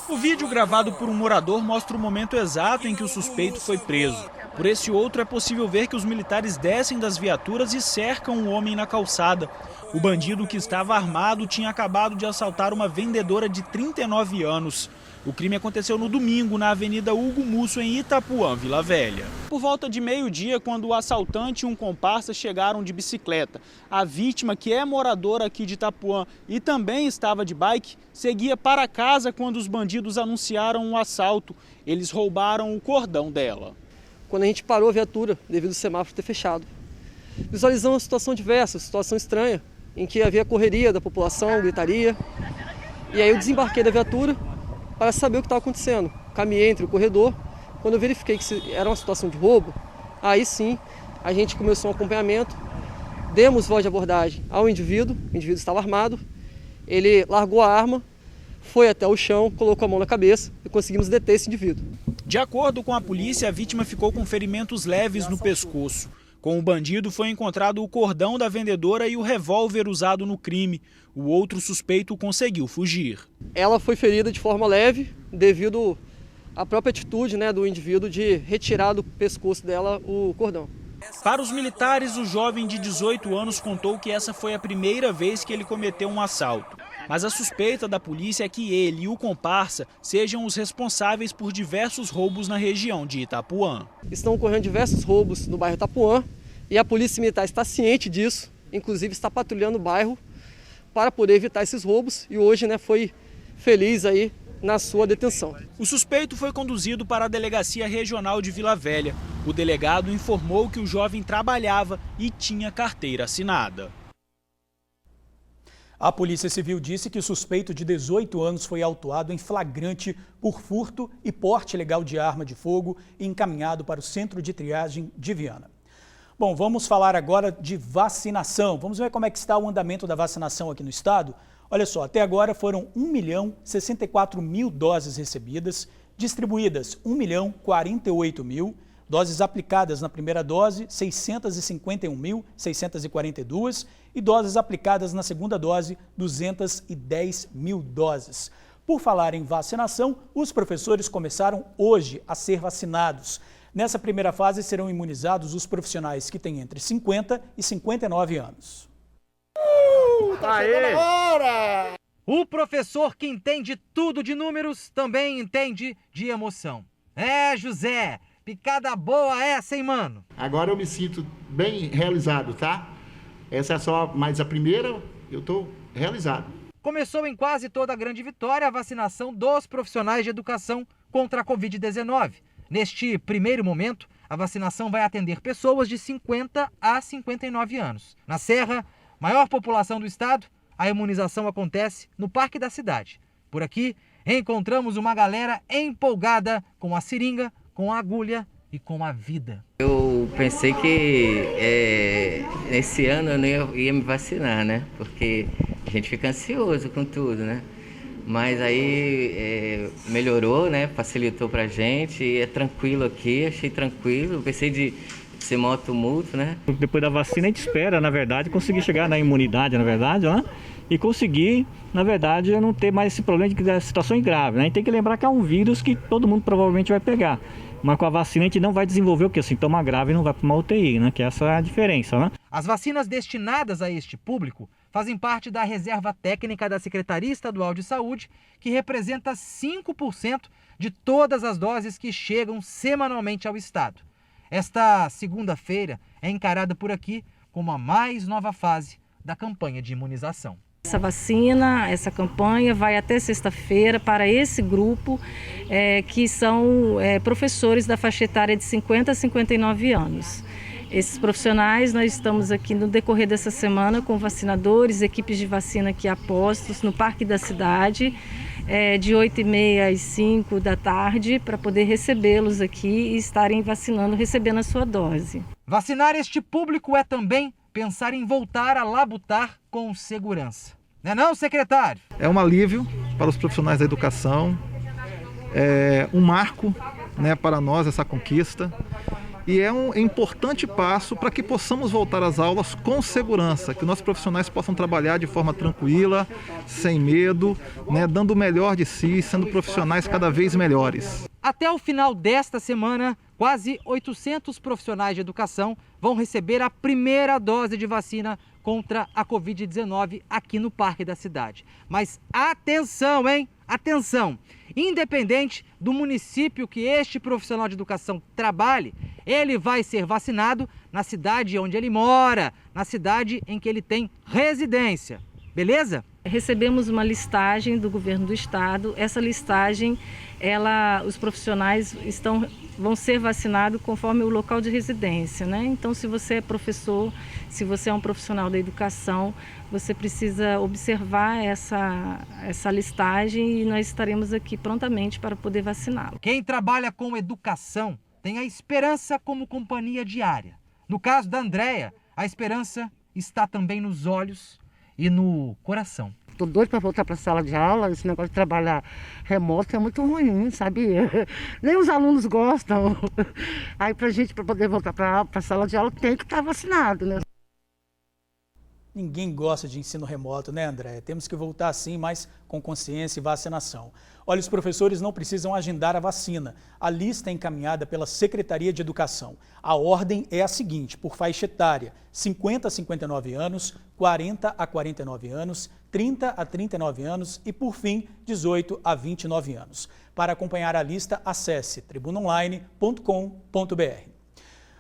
O vídeo gravado por um morador mostra o momento exato em que o suspeito foi preso. Por esse outro, é possível ver que os militares descem das viaturas e cercam o homem na calçada. O bandido, que estava armado, tinha acabado de assaltar uma vendedora de 39 anos. O crime aconteceu no domingo, na Avenida Hugo Musso, em Itapuã, Vila Velha. Por volta de meio-dia, quando o assaltante e um comparsa chegaram de bicicleta. A vítima, que é moradora aqui de Itapuã e também estava de bike, seguia para casa quando os bandidos anunciaram o assalto. Eles roubaram o cordão dela. Quando a gente parou a viatura, devido ao semáforo ter fechado, visualizamos uma situação diversa, situação estranha, em que havia correria da população, gritaria. E aí eu desembarquei da viatura para saber o que estava acontecendo. Caminhei entre o corredor. Quando eu verifiquei que era uma situação de roubo, aí sim a gente começou um acompanhamento, demos voz de abordagem ao indivíduo, o indivíduo estava armado, ele largou a arma, foi até o chão, colocou a mão na cabeça e conseguimos deter esse indivíduo. De acordo com a polícia, a vítima ficou com ferimentos leves no pescoço. Com o bandido foi encontrado o cordão da vendedora e o revólver usado no crime. O outro suspeito conseguiu fugir. Ela foi ferida de forma leve devido à própria atitude, do indivíduo de retirar do pescoço dela o cordão. Para os militares, o jovem de 18 anos contou que essa foi a primeira vez que ele cometeu um assalto. Mas a suspeita da polícia é que ele e o comparsa sejam os responsáveis por diversos roubos na região de Itapuã. Estão ocorrendo diversos roubos no bairro Itapuã e a polícia militar está ciente disso, inclusive está patrulhando o bairro para poder evitar esses roubos e hoje foi feliz aí na sua detenção. O suspeito foi conduzido para a Delegacia Regional de Vila Velha. O delegado informou que o jovem trabalhava e tinha carteira assinada. A Polícia Civil disse que o suspeito de 18 anos foi autuado em flagrante por furto e porte ilegal de arma de fogo e encaminhado para o Centro de Triagem de Viana. Bom, vamos falar agora de vacinação. Vamos ver como é que está o andamento da vacinação aqui no estado. Olha só, até agora foram 1.064.000 doses recebidas, distribuídas 1.048.000, doses aplicadas na primeira dose 651.642 e doses aplicadas na segunda dose 210.000 doses. Por falar em vacinação, os professores começaram hoje a ser vacinados. Nessa primeira fase serão imunizados os profissionais que têm entre 50 e 59 anos. Tá chegando a hora! O professor que entende tudo de números também entende de emoção. É, José, picada boa essa, hein, mano? Agora eu me sinto bem realizado, tá? Essa é só mais a primeira, eu tô realizado. Começou em quase toda a Grande Vitória a vacinação dos profissionais de educação contra a Covid-19. Neste primeiro momento, a vacinação vai atender pessoas de 50 a 59 anos. Na Serra, maior população do estado, a imunização acontece no Parque da Cidade. Por aqui, encontramos uma galera empolgada com a seringa, com a agulha e com a vida. Eu pensei que esse ano eu não ia me vacinar, né? Porque a gente fica ansioso com tudo, né? Mas aí melhorou, né? Facilitou pra gente, é tranquilo aqui, achei tranquilo. Pensei de sem maior tumulto, né? Depois da vacina a gente espera, na verdade, conseguir chegar na imunidade, na verdade, né? E conseguir, na verdade, não ter mais esse problema de situações graves, né? A gente tem que lembrar que é um vírus que todo mundo provavelmente vai pegar. Mas com a vacina a gente não vai desenvolver o quê? Sintoma grave e não vai para uma UTI, né? Que essa é a diferença, né? As vacinas destinadas a este público fazem parte da reserva técnica da Secretaria Estadual de Saúde, que representa 5% de todas as doses que chegam semanalmente ao estado. Esta segunda-feira é encarada por aqui como a mais nova fase da campanha de imunização. Essa vacina, essa campanha vai até sexta-feira para esse grupo que são professores da faixa etária de 50 a 59 anos. Esses profissionais, nós estamos aqui no decorrer dessa semana com vacinadores, equipes de vacina aqui a postos no Parque da Cidade, de 8h30 às 5 da tarde, para poder recebê-los aqui e estarem vacinando, recebendo a sua dose. Vacinar este público é também pensar em voltar a labutar com segurança. Não é não, secretário? É um alívio para os profissionais da educação, é um marco, né, para nós essa conquista. E é um importante passo para que possamos voltar às aulas com segurança, que nossos profissionais possam trabalhar de forma tranquila, sem medo, né, dando o melhor de si, sendo profissionais cada vez melhores. Até o final desta semana, quase 800 profissionais de educação vão receber a primeira dose de vacina contra a Covid-19 aqui no Parque da Cidade. Mas atenção, hein? Atenção! Independente do município que este profissional de educação trabalhe, ele vai ser vacinado na cidade onde ele mora, na cidade em que ele tem residência. Beleza? Recebemos uma listagem do governo do estado. Essa listagem, os profissionais vão ser vacinados conforme o local de residência, né? Então, se você é professor, se você é um profissional da educação, você precisa observar essa listagem e nós estaremos aqui prontamente para poder vaciná-lo. Quem trabalha com educação tem a esperança como companhia diária. No caso da Andréia, a esperança está também nos olhos e no coração. Estou doido para voltar para a sala de aula. Esse negócio de trabalhar remoto é muito ruim, sabe? Nem os alunos gostam. Aí para poder voltar para a sala de aula tem que estar vacinado, né? Ninguém gosta de ensino remoto, né, André? Temos que voltar sim, mas com consciência e vacinação. Olha, os professores não precisam agendar a vacina. A lista é encaminhada pela Secretaria de Educação. A ordem é a seguinte, por faixa etária: 50 a 59 anos, 40 a 49 anos, 30 a 39 anos e, por fim, 18 a 29 anos. Para acompanhar a lista, acesse tribunaonline.com.br.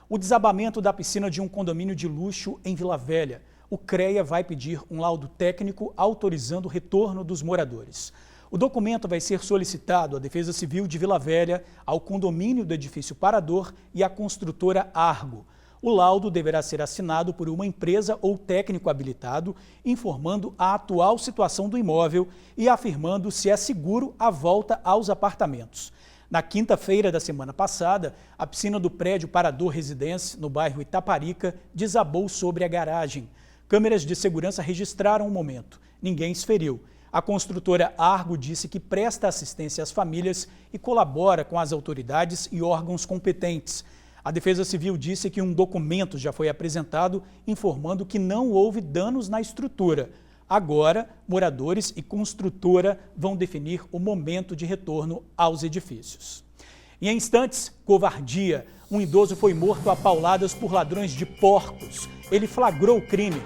O desabamento da piscina de um condomínio de luxo em Vila Velha. O CREA vai pedir um laudo técnico autorizando o retorno dos moradores. O documento vai ser solicitado à Defesa Civil de Vila Velha, ao condomínio do edifício Parador e à construtora Argo. O laudo deverá ser assinado por uma empresa ou técnico habilitado, informando a atual situação do imóvel e afirmando se é seguro a volta aos apartamentos. Na quinta-feira da semana passada, a piscina do prédio Parador Residência, no bairro Itaparica, desabou sobre a garagem. Câmeras de segurança registraram o momento. Ninguém se feriu. A construtora Argo disse que presta assistência às famílias e colabora com as autoridades e órgãos competentes. A Defesa Civil disse que um documento já foi apresentado informando que não houve danos na estrutura. Agora, moradores e construtora vão definir o momento de retorno aos edifícios. Em instantes, covardia. Um idoso foi morto a pauladas por ladrões de porcos. Ele flagrou o crime.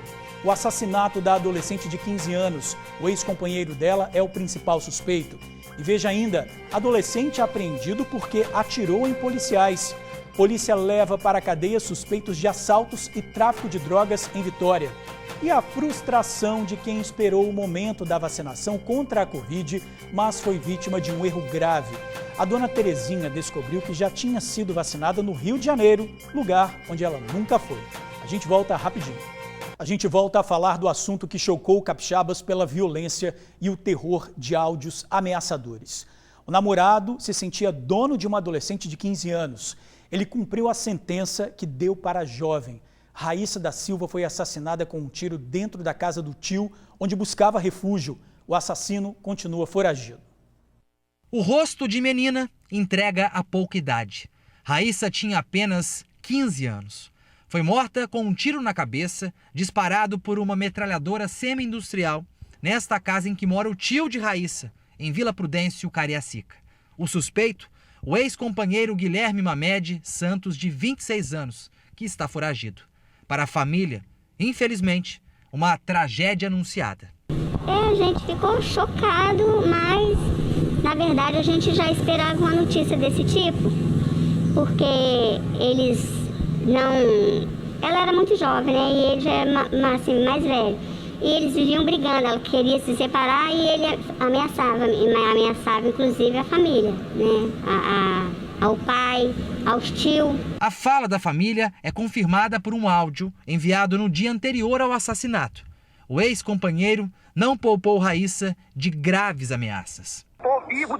O assassinato da adolescente de 15 anos. O ex-companheiro dela é o principal suspeito. E veja ainda, adolescente apreendido porque atirou em policiais. Polícia leva para a cadeia suspeitos de assaltos e tráfico de drogas em Vitória. E a frustração de quem esperou o momento da vacinação contra a Covid, mas foi vítima de um erro grave. A dona Terezinha descobriu que já tinha sido vacinada no Rio de Janeiro, lugar onde ela nunca foi. A gente volta rapidinho. A gente volta a falar do assunto que chocou capixabas pela violência e o terror de áudios ameaçadores. O namorado se sentia dono de uma adolescente de 15 anos. Ele cumpriu a sentença que deu para a jovem. Raíssa da Silva foi assassinada com um tiro dentro da casa do tio, onde buscava refúgio. O assassino continua foragido. O rosto de menina entrega a pouca idade. Raíssa tinha apenas 15 anos. Foi morta com um tiro na cabeça, disparado por uma metralhadora semi-industrial, nesta casa em que mora o tio de Raíssa, em Vila Prudêncio, Cariacica. O suspeito, o ex-companheiro Guilherme Mamed Santos, de 26 anos, que está foragido. Para a família, infelizmente, uma tragédia anunciada. A gente ficou chocado, mas na verdade a gente já esperava uma notícia desse tipo, porque eles não... Ela era muito jovem, né? E ele já é assim, mais velho. E eles viviam brigando, ela queria se separar e ele ameaçava inclusive a família, né? Ao pai, aos tios. A fala da família é confirmada por um áudio enviado no dia anterior ao assassinato. O ex-companheiro não poupou Raíssa de graves ameaças. Tô vivo,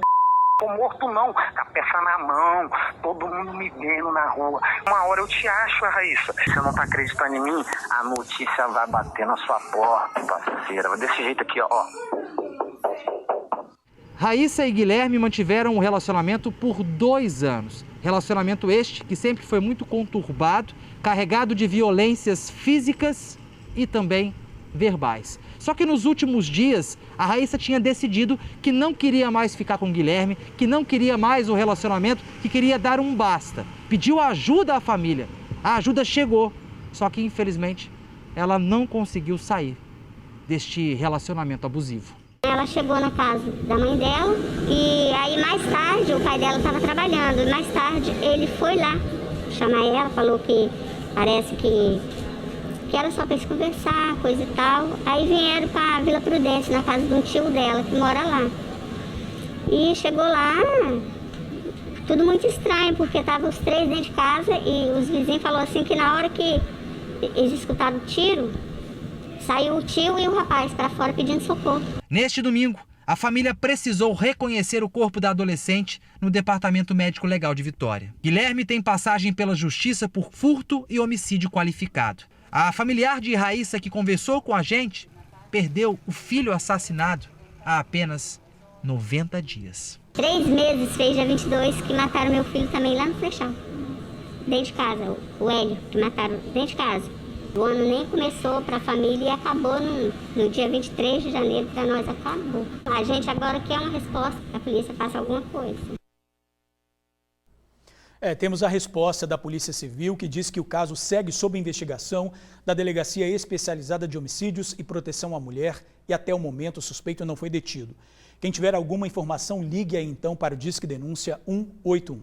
tô morto não, com a peça na mão, todo mundo me vendo na rua. Uma hora eu te acho, Raíssa. Se você não tá acreditando em mim, a notícia vai bater na sua porta, parceira. Desse jeito aqui, ó. Raíssa e Guilherme mantiveram um relacionamento por 2 anos. Relacionamento este que sempre foi muito conturbado, carregado de violências físicas e também verbais. Só que nos últimos dias, a Raíssa tinha decidido que não queria mais ficar com o Guilherme, que não queria mais o relacionamento, que queria dar um basta. Pediu ajuda à família. A ajuda chegou, só que infelizmente ela não conseguiu sair deste relacionamento abusivo. Ela chegou na casa da mãe dela e aí mais tarde o pai dela estava trabalhando. E mais tarde ele foi lá chamar ela, falou que parece que era só para eles conversar, coisa e tal. Aí vieram para a Vila Prudêncio, na casa de um tio dela que mora lá. E chegou lá, tudo muito estranho, porque estavam os 3 dentro de casa e os vizinhos falaram assim que na hora que eles escutaram o tiro, saiu o tio e o rapaz para fora pedindo socorro. Neste domingo, a família precisou reconhecer o corpo da adolescente no Departamento Médico Legal de Vitória. Guilherme tem passagem pela justiça por furto e homicídio qualificado. A familiar de Raíssa que conversou com a gente perdeu o filho assassinado há apenas 90 dias. 3 meses fez dia 22 que mataram meu filho também lá no Flechal. Dentro de casa, o Hélio, que mataram dentro de casa. O ano nem começou para a família e acabou no dia 23 de janeiro, para nós acabou. A gente agora quer uma resposta, que a polícia faça alguma coisa. Temos a resposta da Polícia Civil, que diz que o caso segue sob investigação da Delegacia Especializada de Homicídios e Proteção à Mulher e até o momento o suspeito não foi detido. Quem tiver alguma informação, ligue aí então para o Disque Denúncia 181.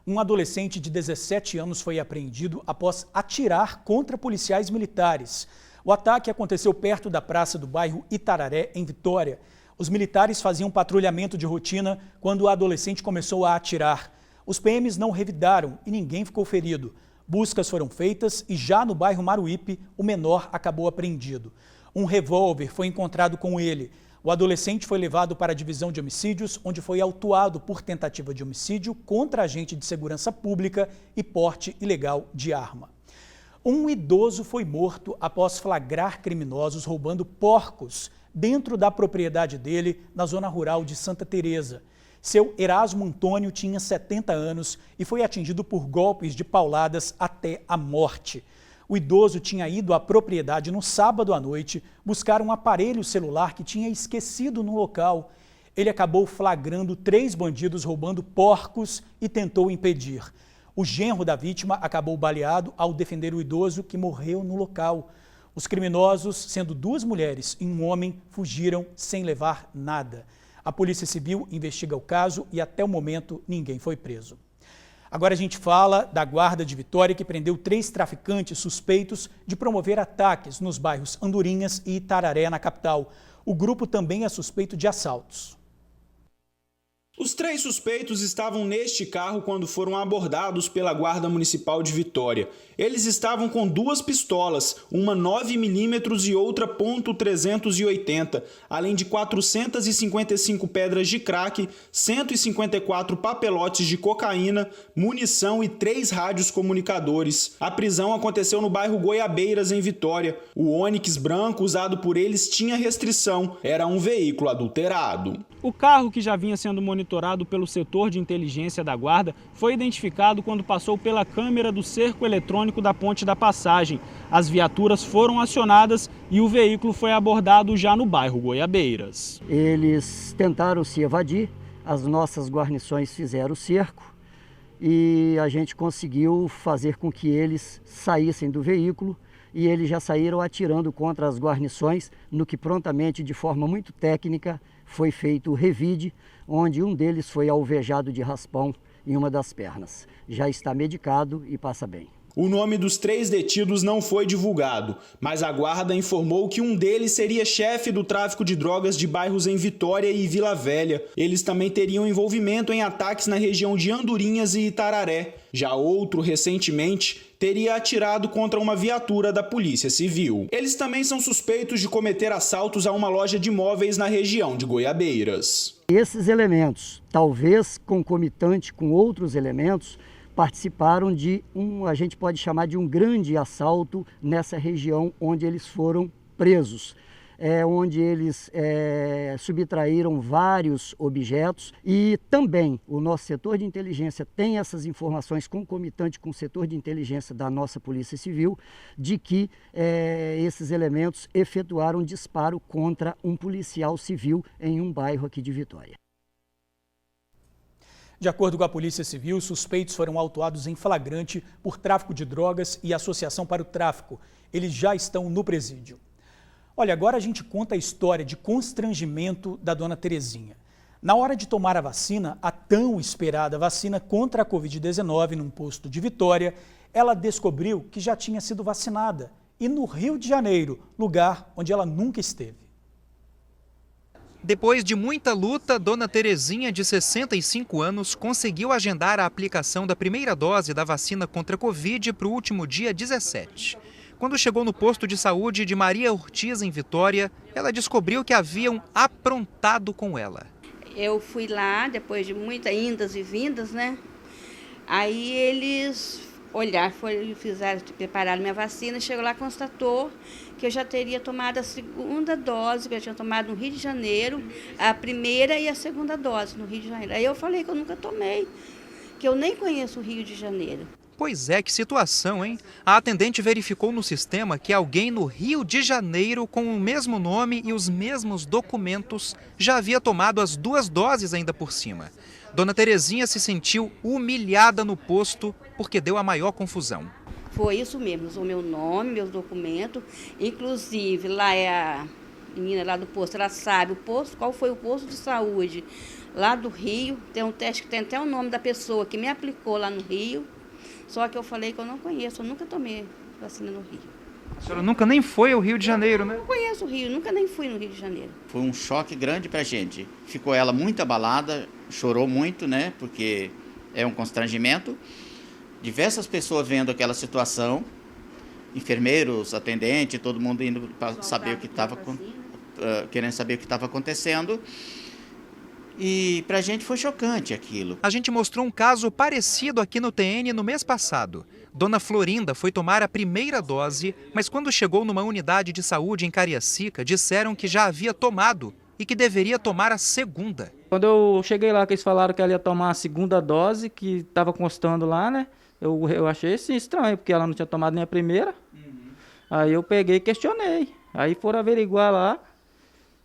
Um adolescente de 17 anos foi apreendido após atirar contra policiais militares. O ataque aconteceu perto da praça do bairro Itararé, em Vitória. Os militares faziam patrulhamento de rotina quando o adolescente começou a atirar. Os PMs não revidaram e ninguém ficou ferido. Buscas foram feitas e já no bairro Maruípe, o menor acabou apreendido. Um revólver foi encontrado com ele. O adolescente foi levado para a divisão de homicídios, onde foi autuado por tentativa de homicídio contra agente de segurança pública e porte ilegal de arma. Um idoso foi morto após flagrar criminosos roubando porcos dentro da propriedade dele, na zona rural de Santa Teresa. Seu Erasmo Antônio tinha 70 anos e foi atingido por golpes de pauladas até a morte. O idoso tinha ido à propriedade no sábado à noite buscar um aparelho celular que tinha esquecido no local. Ele acabou flagrando 3 bandidos roubando porcos e tentou impedir. O genro da vítima acabou baleado ao defender o idoso, que morreu no local. Os criminosos, sendo 2 mulheres e um homem, fugiram sem levar nada. A Polícia Civil investiga o caso e até o momento ninguém foi preso. Agora a gente fala da Guarda de Vitória, que prendeu 3 traficantes suspeitos de promover ataques nos bairros Andorinhas e Itararé, na capital. O grupo também é suspeito de assaltos. Os 3 suspeitos estavam neste carro quando foram abordados pela Guarda Municipal de Vitória. Eles estavam com 2 pistolas, uma 9mm e outra .380, além de 455 pedras de crack, 154 papelotes de cocaína, munição e 3 rádios comunicadores. A prisão aconteceu no bairro Goiabeiras, em Vitória. O Onix branco usado por eles tinha restrição, era um veículo adulterado. O carro, que já vinha sendo monitorado pelo setor de inteligência da Guarda, foi identificado quando passou pela câmera do cerco eletrônico da Ponte da Passagem. As viaturas foram acionadas e o veículo foi abordado já no bairro Goiabeiras. Eles tentaram se evadir, as nossas guarnições fizeram o cerco e a gente conseguiu fazer com que eles saíssem do veículo. E eles já saíram atirando contra as guarnições, no que prontamente, de forma muito técnica, foi feito o revide, onde um deles foi alvejado de raspão em uma das pernas. Já está medicado e passa bem. O nome dos 3 detidos não foi divulgado, mas a Guarda informou que um deles seria chefe do tráfico de drogas de bairros em Vitória e Vila Velha. Eles também teriam envolvimento em ataques na região de Andorinhas e Itararé. Já outro, recentemente, teria atirado contra uma viatura da Polícia Civil. Eles também são suspeitos de cometer assaltos a uma loja de móveis na região de Goiabeiras. Esses elementos, talvez concomitante com outros elementos, participaram de a gente pode chamar de um grande assalto nessa região onde eles foram presos. Onde eles subtraíram vários objetos e também o nosso setor de inteligência tem essas informações concomitantes com o setor de inteligência da nossa Polícia Civil de que esses elementos efetuaram disparo contra um policial civil em um bairro aqui de Vitória. De acordo com a Polícia Civil, os suspeitos foram autuados em flagrante por tráfico de drogas e associação para o tráfico. Eles já estão no presídio. Olha, agora a gente conta a história de constrangimento da dona Terezinha. Na hora de tomar a vacina, a tão esperada vacina contra a Covid-19 num posto de Vitória, ela descobriu que já tinha sido vacinada. E no Rio de Janeiro, lugar onde ela nunca esteve. Depois de muita luta, dona Terezinha, de 65 anos, conseguiu agendar a aplicação da primeira dose da vacina contra a Covid para o último dia 17. Quando chegou no posto de saúde de Maria Ortiz, em Vitória, ela descobriu que haviam aprontado com ela. Eu fui lá, depois de muitas indas e vindas, né? Aí eles prepararam minha vacina, chegou lá e constatou que eu já teria tomado a segunda dose, que eu tinha tomado no Rio de Janeiro, a primeira e a segunda dose no Rio de Janeiro. Aí eu falei que eu nunca tomei, que eu nem conheço o Rio de Janeiro. Pois é, que situação, hein? A atendente verificou no sistema que alguém no Rio de Janeiro, com o mesmo nome e os mesmos documentos, já havia tomado as 2 doses ainda por cima. Dona Terezinha se sentiu humilhada no posto porque deu a maior confusão. Foi isso mesmo, usou meu nome, meus documentos, inclusive lá é a menina lá do posto, ela sabe o posto, qual foi o posto de saúde lá do Rio, tem um teste que tem até o nome da pessoa que me aplicou lá no Rio, só que eu falei que eu não conheço, eu nunca tomei vacina no Rio. A senhora nunca nem foi ao Rio de Janeiro, né? Eu não conheço o Rio, nunca nem fui no Rio de Janeiro. Foi um choque grande pra gente. Ficou ela muito abalada, chorou muito, né? Porque é um constrangimento. Diversas pessoas vendo aquela situação, enfermeiros, atendentes, todo mundo indo para saber o que estava querendo saber o que estava acontecendo. E pra gente foi chocante aquilo. A gente mostrou um caso parecido aqui no TN no mês passado. Dona Florinda foi tomar a primeira dose, mas quando chegou numa unidade de saúde em Cariacica, disseram que já havia tomado e que deveria tomar a segunda. Quando eu cheguei lá, que eles falaram que ela ia tomar a segunda dose, que estava constando lá, né? Eu achei assim estranho, porque ela não tinha tomado nem a primeira. Aí eu peguei e questionei. Aí foram averiguar lá,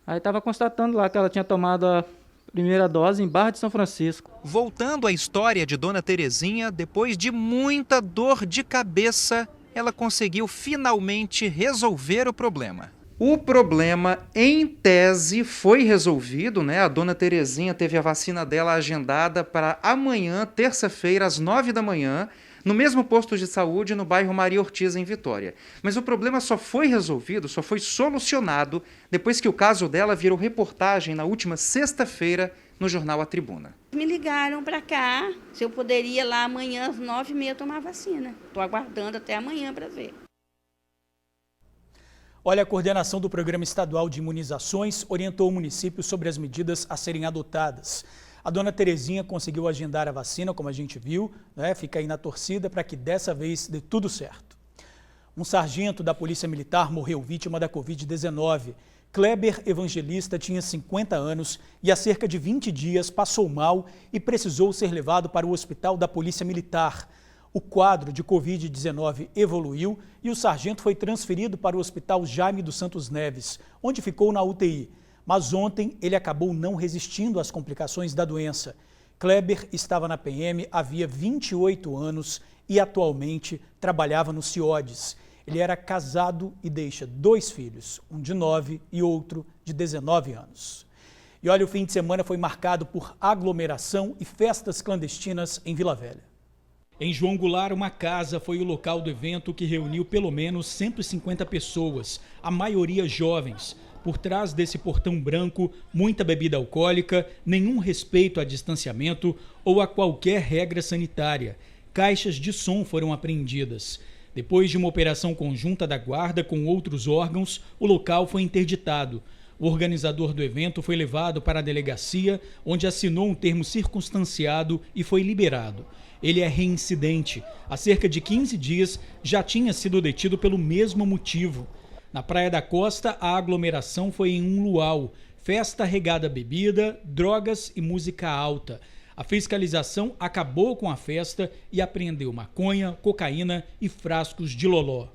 aí estava constatando lá que ela tinha tomado a primeira dose em Barra de São Francisco. Voltando à história de dona Terezinha, depois de muita dor de cabeça, ela conseguiu finalmente resolver o problema. O problema, em tese, foi resolvido, né? A dona Terezinha teve a vacina dela agendada para amanhã, terça-feira, às 9 da manhã, no mesmo posto de saúde no bairro Maria Ortiz, em Vitória. Mas o problema só foi resolvido, só foi solucionado depois que o caso dela virou reportagem na última sexta-feira no jornal A Tribuna. Me ligaram para cá se eu poderia lá amanhã às 9h30 tomar vacina. Estou aguardando até amanhã para ver. Olha, a coordenação do Programa Estadual de Imunizações orientou o município sobre as medidas a serem adotadas. A dona Terezinha conseguiu agendar a vacina, como a gente viu, né? Fica aí na torcida para que dessa vez dê tudo certo. Um sargento da Polícia Militar morreu vítima da Covid-19. Kleber Evangelista tinha 50 anos e há cerca de 20 dias passou mal e precisou ser levado para o hospital da Polícia Militar. O quadro de Covid-19 evoluiu e o sargento foi transferido para o Hospital Jaime dos Santos Neves, onde ficou na UTI. Mas ontem ele acabou não resistindo às complicações da doença. Kleber estava na PM havia 28 anos e atualmente trabalhava no CIODES. Ele era casado e deixa 2 filhos, um de 9 e outro de 19 anos. E olha, o fim de semana foi marcado por aglomeração e festas clandestinas em Vila Velha. Em João Goulart, uma casa foi o local do evento que reuniu pelo menos 150 pessoas, a maioria jovens. Por trás desse portão branco, muita bebida alcoólica, nenhum respeito a distanciamento ou a qualquer regra sanitária. Caixas de som foram apreendidas. Depois de uma operação conjunta da Guarda com outros órgãos, o local foi interditado. O organizador do evento foi levado para a delegacia, onde assinou um termo circunstanciado e foi liberado. Ele é reincidente. Há cerca de 15 dias já tinha sido detido pelo mesmo motivo. Na Praia da Costa, a aglomeração foi em um luau. Festa regada a bebida, drogas e música alta. A fiscalização acabou com a festa e apreendeu maconha, cocaína e frascos de loló.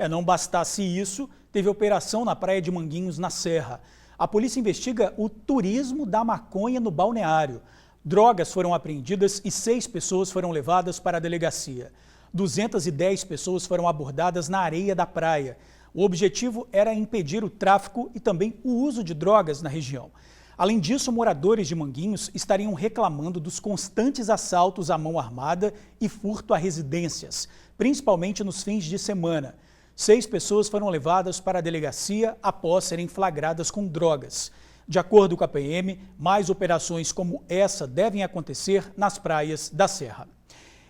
Não bastasse isso, teve operação na Praia de Manguinhos, na Serra. A polícia investiga o turismo da maconha no balneário. Drogas foram apreendidas e 6 pessoas foram levadas para a delegacia. 210 pessoas foram abordadas na areia da praia. O objetivo era impedir o tráfico e também o uso de drogas na região. Além disso, moradores de Manguinhos estariam reclamando dos constantes assaltos à mão armada e furto a residências, principalmente nos fins de semana. 6 pessoas foram levadas para a delegacia após serem flagradas com drogas. De acordo com a PM, mais operações como essa devem acontecer nas praias da Serra.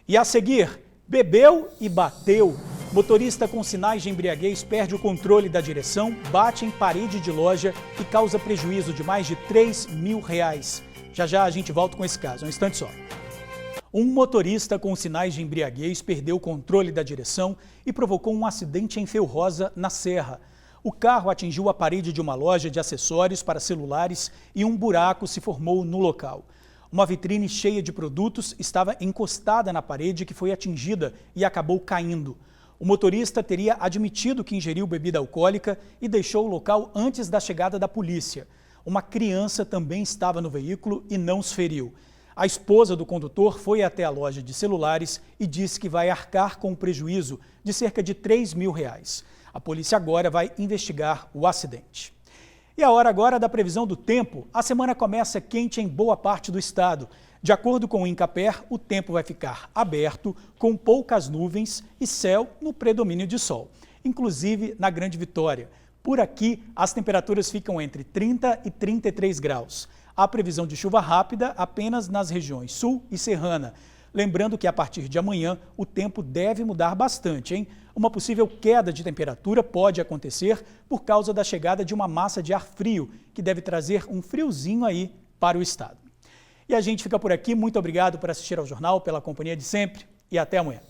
E a seguir, bebeu e bateu. Motorista com sinais de embriaguez perde o controle da direção, bate em parede de loja e causa prejuízo de mais de R$3.000. Já a gente volta com esse caso, um instante só. Um motorista com sinais de embriaguez perdeu o controle da direção e provocou um acidente em Feu Rosa, na Serra. O carro atingiu a parede de uma loja de acessórios para celulares e um buraco se formou no local. Uma vitrine cheia de produtos estava encostada na parede que foi atingida e acabou caindo. O motorista teria admitido que ingeriu bebida alcoólica e deixou o local antes da chegada da polícia. Uma criança também estava no veículo e não se feriu. A esposa do condutor foi até a loja de celulares e disse que vai arcar com um prejuízo de cerca de R$3.000. A polícia agora vai investigar o acidente. E a hora agora da previsão do tempo. A semana começa quente em boa parte do estado. De acordo com o Incaper, o tempo vai ficar aberto, com poucas nuvens e céu no predomínio de sol, inclusive na Grande Vitória. Por aqui, as temperaturas ficam entre 30 e 33 graus. Há previsão de chuva rápida apenas nas regiões sul e serrana. Lembrando que a partir de amanhã o tempo deve mudar bastante, hein? Uma possível queda de temperatura pode acontecer por causa da chegada de uma massa de ar frio, que deve trazer um friozinho aí para o estado. E a gente fica por aqui. Muito obrigado por assistir ao jornal, pela companhia de sempre e até amanhã.